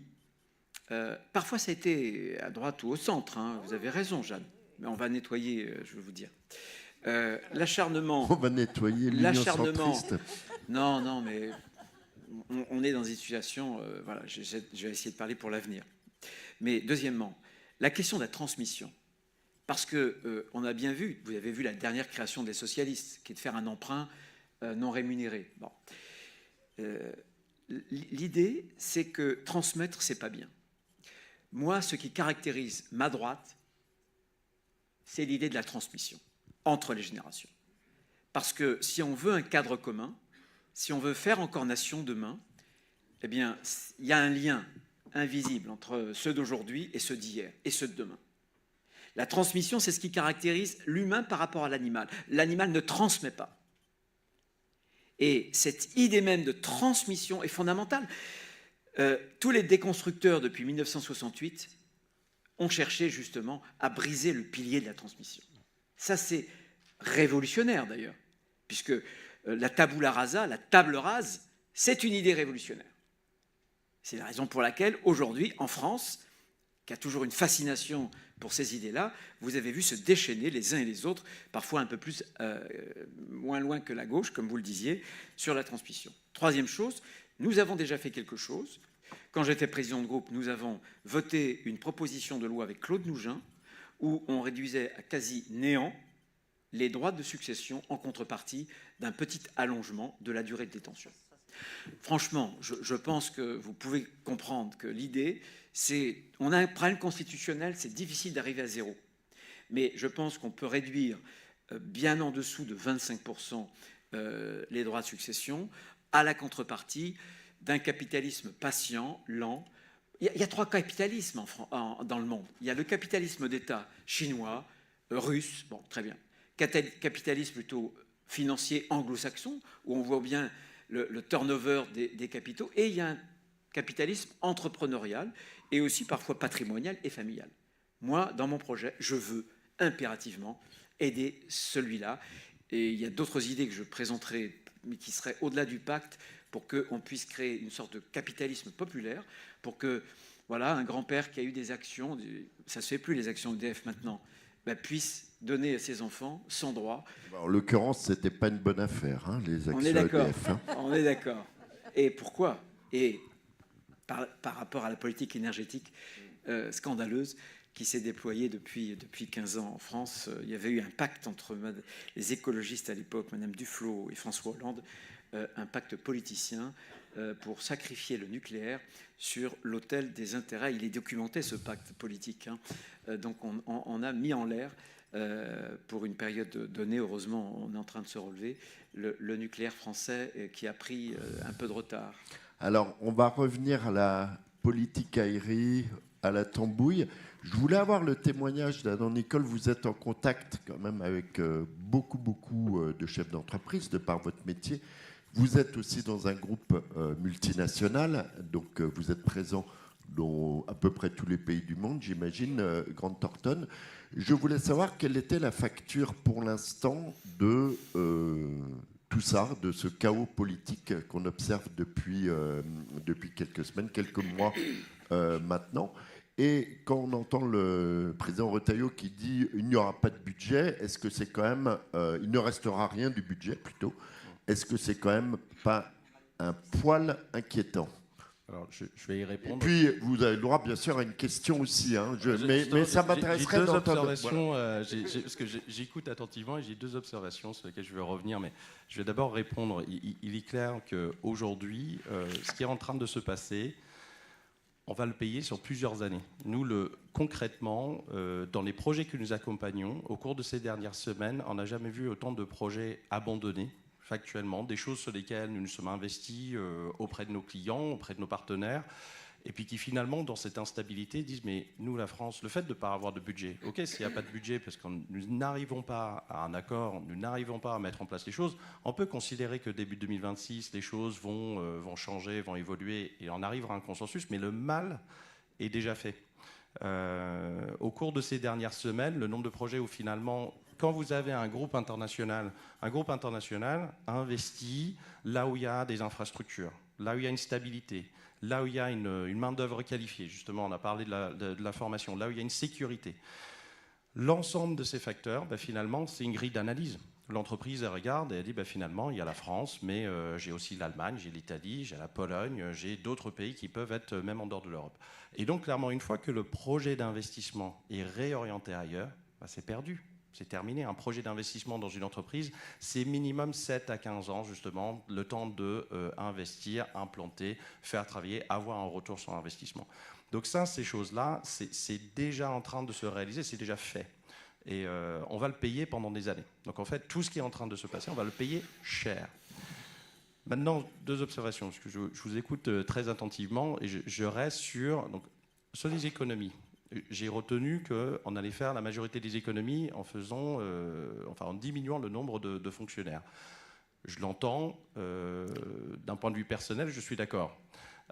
parfois ça a été à droite ou au centre, hein, vous avez raison, Jeanne, mais on va nettoyer, je veux vous dire. L'acharnement. On va nettoyer l'Union centriste. Non, mais on est dans une situation. Voilà, je vais essayer de parler pour l'avenir. Mais deuxièmement, la question de la transmission. Parce qu'on a bien vu, vous avez vu la dernière création des socialistes, qui est de faire un emprunt non rémunéré. Bon. L'idée, c'est que transmettre, c'est pas bien. Moi, ce qui caractérise ma droite, c'est l'idée de la transmission entre les générations. Parce que si on veut un cadre commun, si on veut faire encore nation demain, eh bien, il y a un lien invisible entre ceux d'aujourd'hui et ceux d'hier et ceux de demain. La transmission, c'est ce qui caractérise l'humain par rapport à l'animal. L'animal ne transmet pas. Et cette idée même de transmission est fondamentale. Tous les déconstructeurs depuis 1968 ont cherché justement à briser le pilier de la transmission. Ça, c'est révolutionnaire d'ailleurs, puisque la tabula rasa, la table rase, c'est une idée révolutionnaire. C'est la raison pour laquelle aujourd'hui, en France, qui a toujours une fascination pour ces idées-là, vous avez vu se déchaîner les uns et les autres, parfois un peu plus moins loin que la gauche, comme vous le disiez, sur la transmission. Troisième chose, nous avons déjà fait quelque chose. Quand j'étais président de groupe, nous avons voté une proposition de loi avec Claude Nougin où on réduisait à quasi néant les droits de succession en contrepartie d'un petit allongement de la durée de détention. Franchement, je pense que vous pouvez comprendre que l'idée, c'est... On a un problème constitutionnel, c'est difficile d'arriver à zéro. Mais je pense qu'on peut réduire bien en dessous de 25% les droits de succession à la contrepartie d'un capitalisme patient, lent. Il y a 3 capitalismes dans le monde. Il y a le capitalisme d'État chinois, russe, bon, très bien. Capitalisme plutôt financier anglo-saxon, où on voit bien le turnover des capitaux. Et il y a un capitalisme entrepreneurial et aussi parfois patrimonial et familial. Moi, dans mon projet, je veux impérativement aider celui-là. Et il y a d'autres idées que je présenterai, mais qui seraient au-delà du pacte, pour qu'on puisse créer une sorte de capitalisme populaire, pour que, voilà, un grand-père qui a eu des actions, ça ne se fait plus les actions EDF maintenant, puisse donner à ses enfants sans droit. En l'occurrence, ce n'était pas une bonne affaire, hein, les actions EDF. Hein. On est d'accord. Et pourquoi? Et par rapport à la politique énergétique scandaleuse qui s'est déployée depuis 15 ans en France, il y avait eu un pacte entre les écologistes à l'époque, Madame Duflot et François Hollande, un pacte politicien pour sacrifier le nucléaire sur l'autel des intérêts. Il est documenté, ce pacte politique. Hein. Donc on a mis en l'air, pour une période donnée, heureusement on est en train de se relever, le nucléaire français qui a pris un peu de retard. Alors, on va revenir à la politique aérienne, à la tambouille. Je voulais avoir le témoignage d'Adam Nicole. Vous êtes en contact quand même avec beaucoup de chefs d'entreprise de par votre métier. Vous êtes aussi dans un groupe multinational, donc vous êtes présent dans à peu près tous les pays du monde, j'imagine, Grant Thornton. Je voulais savoir quelle était la facture pour l'instant de tout ça, de ce chaos politique qu'on observe depuis quelques semaines, quelques mois maintenant. Et quand on entend le président Retailleau qui dit il n'y aura pas de budget, est-ce que c'est quand même, il ne restera rien du budget plutôt, est-ce que c'est quand même pas un poil inquiétant? Alors, je vais y répondre. Et puis, vous avez le droit, bien sûr, à une question aussi. Hein. Mais ça m'intéresserait d'entendre. Voilà. Parce que j'écoute attentivement et j'ai 2 observations sur lesquelles je vais revenir. Mais je vais d'abord répondre. Il est clair qu'aujourd'hui, ce qui est en train de se passer, on va le payer sur plusieurs années. Nous, concrètement, dans les projets que nous accompagnons, au cours de ces dernières semaines, on n'a jamais vu autant de projets abandonnés. Factuellement, des choses sur lesquelles nous nous sommes investis auprès de nos clients, auprès de nos partenaires, et puis qui finalement, dans cette instabilité, disent mais nous, la France, le fait de ne pas avoir de budget, ok, s'il n'y a pas de budget parce que nous n'arrivons pas à un accord, nous n'arrivons pas à mettre en place les choses, on peut considérer que début 2026, les choses vont changer, vont évoluer, et on arrivera à un consensus, mais le mal est déjà fait. Au cours de ces dernières semaines, le nombre de projets où finalement... Quand vous avez un groupe international a investi là où il y a des infrastructures, là où il y a une stabilité, là où il y a une main-d'œuvre qualifiée. Justement, on a parlé de la formation, là où il y a une sécurité. L'ensemble de ces facteurs, finalement, c'est une grille d'analyse. L'entreprise elle regarde et elle dit finalement, il y a la France, mais j'ai aussi l'Allemagne, j'ai l'Italie, j'ai la Pologne, j'ai d'autres pays qui peuvent être même en dehors de l'Europe. Et donc, clairement, une fois que le projet d'investissement est réorienté ailleurs, c'est perdu. C'est terminé. Un projet d'investissement dans une entreprise, c'est minimum 7 à 15 ans, justement, le temps d'investir, implanter, faire travailler, avoir un retour sur investissement. Donc ça, ces choses-là, c'est déjà en train de se réaliser, c'est déjà fait. Et on va le payer pendant des années. Donc en fait, tout ce qui est en train de se passer, on va le payer cher. Maintenant, 2 observations, parce que je vous écoute très attentivement et je reste sur les économies. J'ai retenu qu'on allait faire la majorité des économies en en diminuant le nombre de fonctionnaires. Je l'entends, d'un point de vue personnel, je suis d'accord.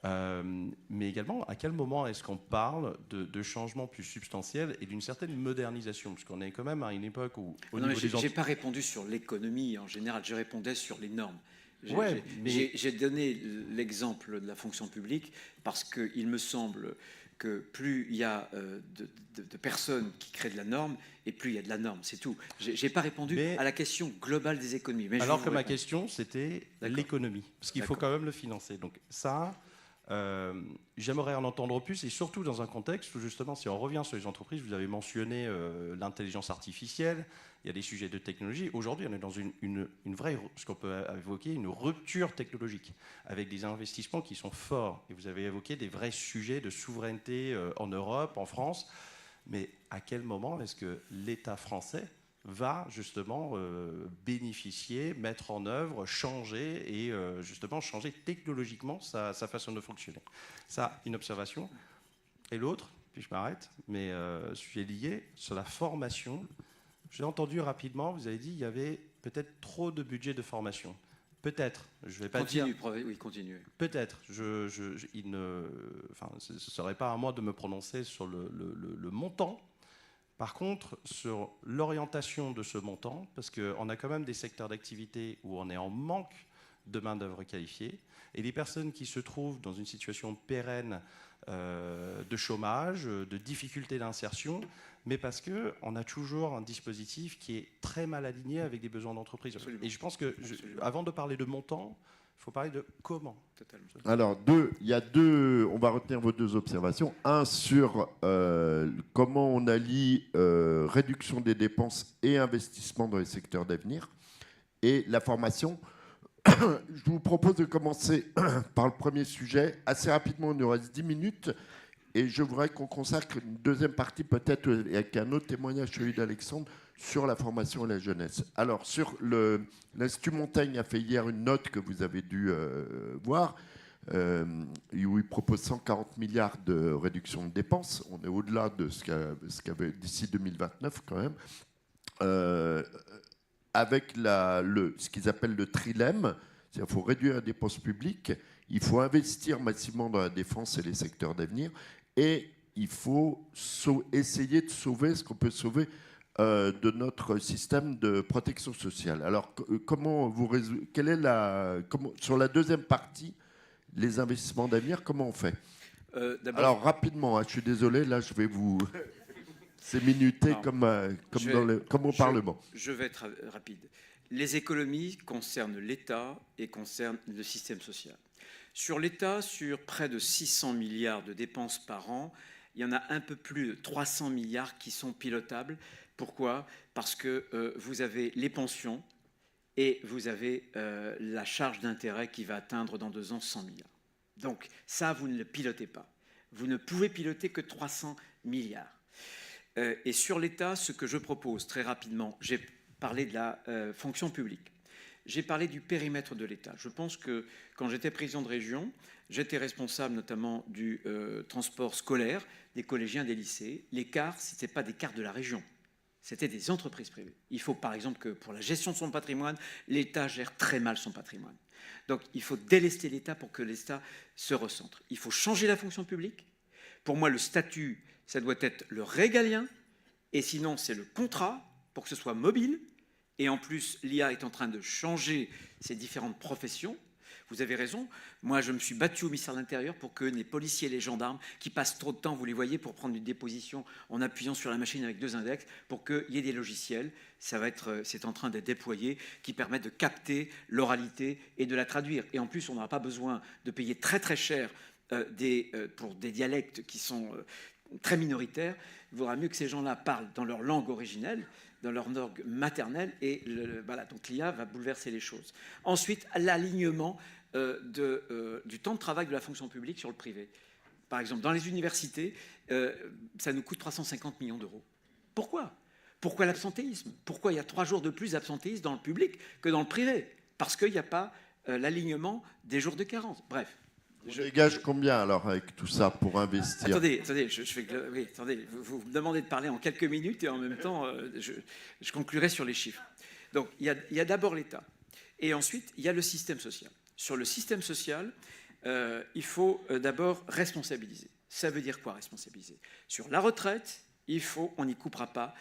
Mais également, à quel moment est-ce qu'on parle de changements plus substantiels et d'une certaine modernisation? Parce qu'on est quand même à une époque où... Je n'ai pas répondu sur l'économie en général, je répondais sur les normes. J'ai donné l'exemple de la fonction publique parce qu'il me semble que plus il y a de personnes qui créent de la norme, et plus il y a de la norme, c'est tout. Je n'ai pas répondu à la question globale des économies. Alors que ma question, c'était l'économie, parce qu'il faut quand même le financer. Donc ça, J'aimerais en entendre plus, et surtout dans un contexte où justement, si on revient sur les entreprises, vous avez mentionné l'intelligence artificielle, il y a des sujets de technologie. Aujourd'hui, on est dans une vraie, ce qu'on peut évoquer, une rupture technologique, avec des investissements qui sont forts. Et vous avez évoqué des vrais sujets de souveraineté en Europe, en France. Mais à quel moment est-ce que l'État français va justement bénéficier, mettre en œuvre, changer et justement changer technologiquement sa façon de fonctionner? Ça, une observation. Et l'autre, puis je m'arrête, mais sujet lié sur la formation. J'ai entendu rapidement, vous avez dit qu'il y avait peut-être trop de budget de formation. Peut-être, je ne vais pas dire... Oui, continuez. Peut-être. Ce ne serait pas à moi de me prononcer sur le montant. Par contre, sur l'orientation de ce montant, parce qu'on a quand même des secteurs d'activité où on est en manque de main-d'œuvre qualifiée, et les personnes qui se trouvent dans une situation pérenne de chômage, de difficulté d'insertion, mais parce qu'on a toujours un dispositif qui est très mal aligné avec les besoins d'entreprise. Et je pense que, avant de parler de montant, il faut parler de comment. Totalement. Alors, on va retenir vos deux observations. Un sur comment on allie réduction des dépenses et investissement dans les secteurs d'avenir, et la formation. Je vous propose de commencer par le premier sujet. Assez rapidement, il nous reste 10 minutes. Et je voudrais qu'on consacre une deuxième partie, peut-être avec un autre témoignage, celui d'Alexandre, sur la formation et la jeunesse. Alors, sur l'Institut Montaigne a fait hier une note que vous avez dû voir, où il propose 140 milliards de réduction de dépenses. On est au-delà de ce qu'avait d'ici 2029 quand même. Avec ce qu'ils appellent le trilemme, c'est-à-dire qu'il faut réduire la dépense publique, il faut investir massivement dans la défense et les secteurs d'avenir, et il faut essayer de sauver ce qu'on peut sauver de notre système de protection sociale. Alors, sur la deuxième partie, les investissements d'avenir, comment on fait? Alors, rapidement, je suis désolé, là, je vais vous... C'est minuté comme au Parlement. Je vais être rapide. Les économies concernent l'État et concernent le système social. Sur l'État, sur près de 600 milliards de dépenses par an, il y en a un peu plus de 300 milliards qui sont pilotables. Pourquoi? Parce que vous avez les pensions et vous avez la charge d'intérêt qui va atteindre dans 2 ans 100 milliards. Donc ça, vous ne le pilotez pas. Vous ne pouvez piloter que 300 milliards. Et sur l'État, ce que je propose très rapidement, j'ai parlé de la fonction publique. J'ai parlé du périmètre de l'État. Je pense que quand j'étais président de région, j'étais responsable notamment du transport scolaire, des collégiens, des lycées. Les cars, ce n'étaient pas des cars de la région, c'était des entreprises privées. Il faut par exemple que pour la gestion de son patrimoine, l'État gère très mal son patrimoine. Donc il faut délester l'État pour que l'État se recentre. Il faut changer la fonction publique. Pour moi, le statut, ça doit être le régalien, et sinon c'est le contrat pour que ce soit mobile. Et en plus, l'IA est en train de changer ces différentes professions. Vous avez raison, moi je me suis battu au ministère de l'Intérieur pour que les policiers et les gendarmes qui passent trop de temps, vous les voyez, pour prendre une déposition en appuyant sur la machine avec 2 index, pour qu'il y ait des logiciels, c'est en train d'être déployé, qui permettent de capter l'oralité et de la traduire. Et en plus, on n'aura pas besoin de payer très très cher pour des dialectes qui sont très minoritaires. Il vaudra mieux que ces gens-là parlent dans leur langue originelle, dans leur langue maternelle, et voilà, donc l'IA va bouleverser les choses. Ensuite, l'alignement du temps de travail de la fonction publique sur le privé. Par exemple, dans les universités, ça nous coûte 350 millions d'euros. Pourquoi? Pourquoi l'absentéisme? Pourquoi il y a 3 jours de plus d'absentéisme dans le public que dans le privé? Parce qu'il n'y a pas l'alignement des jours de carence. Bref. Je dégage combien alors avec tout ça pour investir? Attendez, vous me demandez de parler en quelques minutes et en même temps, je conclurai sur les chiffres. Donc, il y a d'abord l'État. Et ensuite, il y a le système social. Sur le système social, il faut d'abord responsabiliser. Ça veut dire quoi, responsabiliser? Sur la retraite, on n'y coupera pas,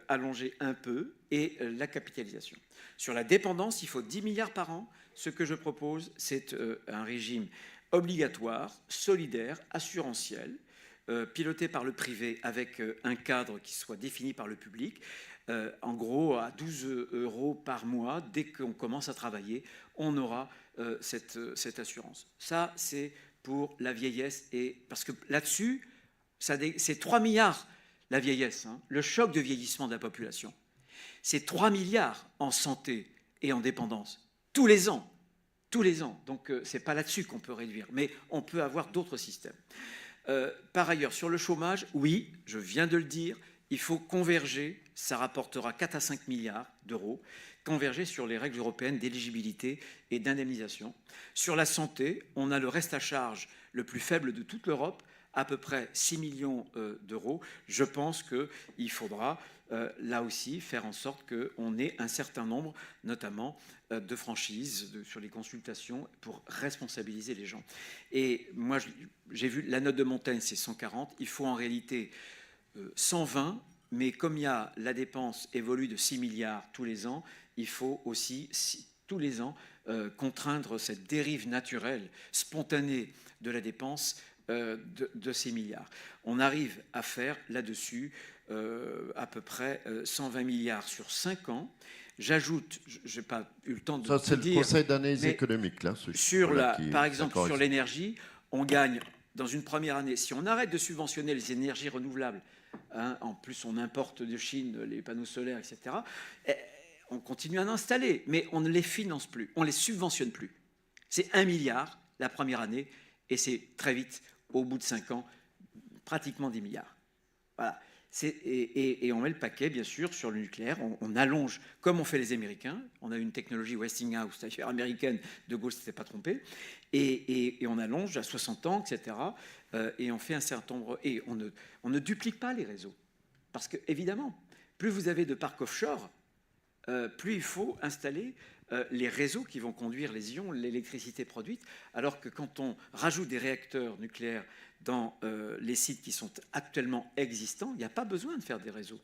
allonger un peu, et la capitalisation. Sur la dépendance, il faut 10 milliards par an. Ce que je propose, c'est un régime obligatoire, solidaire, assurantiel, piloté par le privé avec un cadre qui soit défini par le public. En gros, à 12 € par mois, dès qu'on commence à travailler, on aura cette assurance. Ça, c'est pour la vieillesse. Parce que là-dessus, c'est 3 milliards la vieillesse, hein, le choc de vieillissement de la population. C'est 3 milliards en santé et en dépendance, tous les ans. Tous les ans. Donc, ce n'est pas là-dessus qu'on peut réduire, mais on peut avoir d'autres systèmes. Par ailleurs, sur le chômage, oui, je viens de le dire, il faut converger, ça rapportera 4 à 5 milliards d'euros, converger sur les règles européennes d'éligibilité et d'indemnisation. Sur la santé, on a le reste à charge le plus faible de toute l'Europe, à peu près 6 millions d'euros. Je pense qu'il faudra, là aussi, faire en sorte qu'on ait un certain nombre, notamment, de franchises sur les consultations pour responsabiliser les gens. Et moi, j'ai vu la note de Montaigne, c'est 140. Il faut en réalité 120, mais comme la dépense évolue de 6 milliards tous les ans, il faut aussi, tous les ans, contraindre cette dérive naturelle, spontanée de la dépense de ces milliards. On arrive à faire là-dessus à peu près 120 milliards sur 5 ans. J'ajoute, je n'ai pas eu le temps de ça, c'est le Conseil d'analyse économique. Là, par exemple, sur l'énergie, on gagne dans une première année. Si on arrête de subventionner les énergies renouvelables, hein, en plus on importe de Chine les panneaux solaires, etc., on continue à en installer, mais on ne les finance plus, on ne les subventionne plus. C'est 1 milliard la première année, et c'est très vite, au bout de 5 ans, pratiquement 10 milliards. Voilà. Et on met le paquet, bien sûr, sur le nucléaire. On allonge, comme ont fait les Américains. On a une technologie Westinghouse, c'est-à-dire américaine, De Gaulle ne s'était pas trompé. Et on allonge à 60 ans, etc. Et on fait un certain nombre... Et on ne duplique pas les réseaux. Parce que, évidemment, plus vous avez de parcs offshore, plus il faut installer les réseaux qui vont conduire les ions, l'électricité produite, alors que quand on rajoute des réacteurs nucléaires dans les sites qui sont actuellement existants, il n'y a pas besoin de faire des réseaux.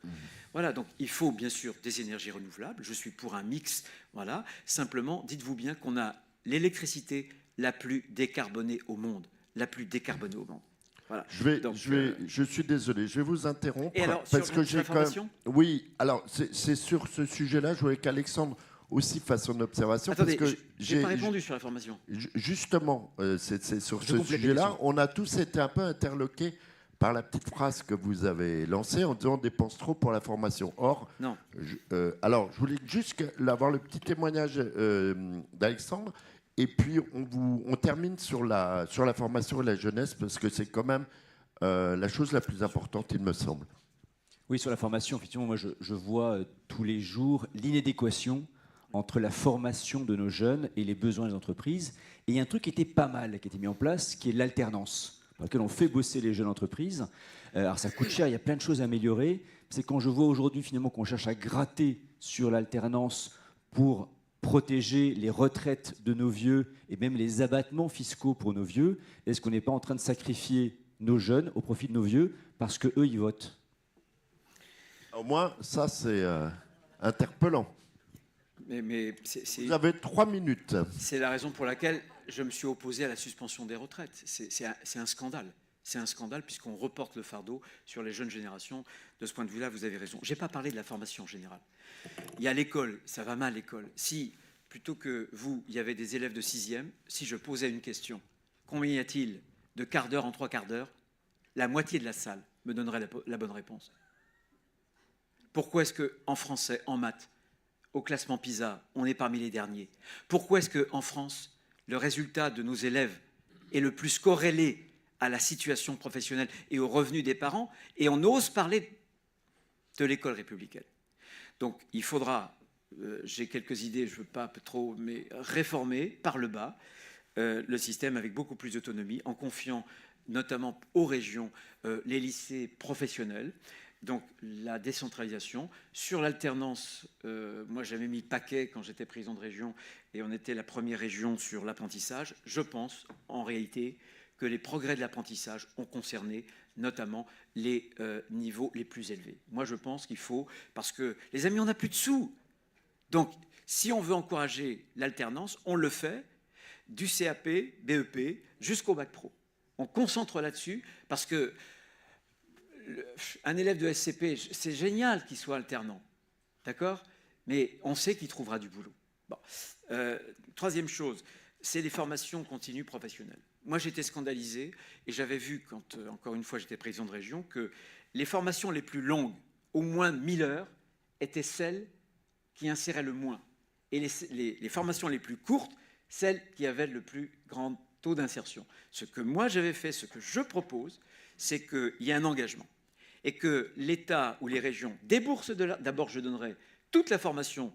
Voilà, donc il faut bien sûr des énergies renouvelables. Je suis pour un mix. Voilà. Simplement, dites-vous bien qu'on a l'électricité la plus décarbonée au monde. La plus décarbonée au monde. Voilà. Je suis désolé, je vais vous interrompre. Et alors, parce que j'ai quand même... Oui, alors c'est sur ce sujet-là, je voulais qu'Alexandre aussi fasse son observation. Attendez, parce que j'ai pas répondu sur la formation. Justement, c'est sur ce sujet-là, on a tous été un peu interloqués par la petite phrase que vous avez lancée en disant on dépense trop pour la formation. Or, non. Alors, je voulais juste avoir le petit témoignage d'Alexandre. Et puis, on termine sur la formation et la jeunesse, parce que c'est quand même la chose la plus importante, il me semble. Oui, sur la formation, effectivement, moi, je vois tous les jours l'inadéquation entre la formation de nos jeunes et les besoins des entreprises. Et il y a un truc qui était pas mal, qui a été mis en place, qui est l'alternance, par lequel on fait bosser les jeunes entreprises. Alors, ça coûte cher, il y a plein de choses à améliorer. C'est quand je vois aujourd'hui, finalement, qu'on cherche à gratter sur l'alternance pour protéger les retraites de nos vieux et même les abattements fiscaux pour nos vieux, est-ce qu'on n'est pas en train de sacrifier nos jeunes au profit de nos vieux parce qu'eux, ils votent? Au moins, ça, c'est interpellant. Mais vous avez 3 minutes. C'est la raison pour laquelle je me suis opposé à la suspension des retraites. C'est un scandale. C'est un scandale puisqu'on reporte le fardeau sur les jeunes générations. De ce point de vue-là, vous avez raison. Je n'ai pas parlé de la formation en général. Il y a l'école, ça va mal l'école. Si, plutôt que vous, il y avait des élèves de 6e, si je posais une question, combien y a-t-il de quart d'heure en 3 quarts d'heure, la moitié de la salle me donnerait la bonne réponse. Pourquoi est-ce qu'en français, en maths, au classement PISA, on est parmi les derniers? Pourquoi est-ce qu'en France, le résultat de nos élèves est le plus corrélé à la situation professionnelle et aux revenus des parents, et on ose parler de l'école républicaine? Donc il faudra, j'ai quelques idées, je ne veux pas trop, mais réformer par le bas le système avec beaucoup plus d'autonomie, en confiant notamment aux régions les lycées professionnels. Donc la décentralisation. Sur l'alternance, moi j'avais mis le paquet quand j'étais président de région et on était la première région sur l'apprentissage. Je pense en réalité que les progrès de l'apprentissage ont concerné notamment les niveaux les plus élevés. Moi je pense qu'il faut, parce que les amis, on n'a plus de sous. Donc si on veut encourager l'alternance, on le fait du CAP, BEP jusqu'au bac pro. On concentre là-dessus parce que un élève de SCP, c'est génial qu'il soit alternant, d'accord? Mais on sait qu'il trouvera du boulot. Bon. Troisième chose, c'est les formations continues professionnelles. Moi, j'étais scandalisé et j'avais vu, quand, encore une fois, j'étais président de région, que les formations les plus longues, au moins 1000 heures, étaient celles qui inséraient le moins. Et les formations les plus courtes, celles qui avaient le plus grand taux d'insertion. Ce que moi j'avais fait, ce que je propose, c'est qu'il y ait un engagement. Et que l'État ou les régions déboursent d'abord, je donnerai toute la formation,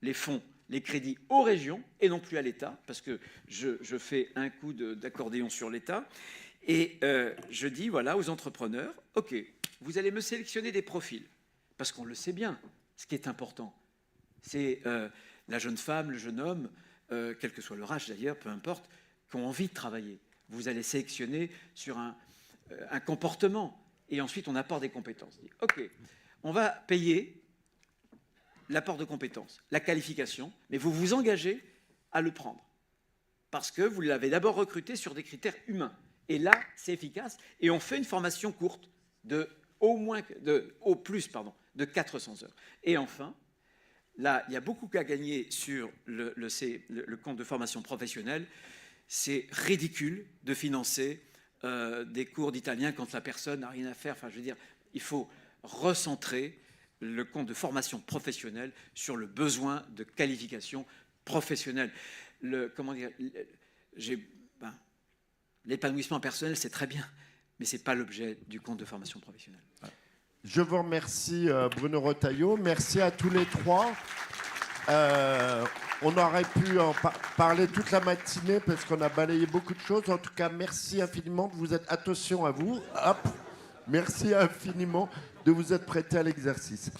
les fonds, les crédits aux régions et non plus à l'État, parce que je fais un coup d'accordéon sur l'État. Et je dis voilà aux entrepreneurs, ok, vous allez me sélectionner des profils, parce qu'on le sait bien, ce qui est important, c'est la jeune femme, le jeune homme, quel que soit leur âge d'ailleurs, peu importe, qui ont envie de travailler. Vous allez sélectionner sur un comportement, et ensuite on apporte des compétences. Ok, on va payer l'apport de compétences, la qualification, mais vous vous engagez à le prendre, parce que vous l'avez d'abord recruté sur des critères humains. Et là, c'est efficace, et on fait une formation courte au plus de 400 heures. Et enfin, là, il y a beaucoup à gagner sur le compte de formation professionnelle. C'est ridicule de financer des cours d'italien quand la personne n'a rien à faire. Enfin, je veux dire, il faut recentrer le compte de formation professionnelle sur le besoin de qualification professionnelle. L'épanouissement personnel, c'est très bien, mais ce n'est pas l'objet du compte de formation professionnelle. Voilà. Je vous remercie, Bruno Retailleau. Merci à tous les trois. On aurait pu en parler toute la matinée parce qu'on a balayé beaucoup de choses. En tout cas, merci infiniment de vous être... Attention à vous. Hop. Merci infiniment de vous être prêté à l'exercice.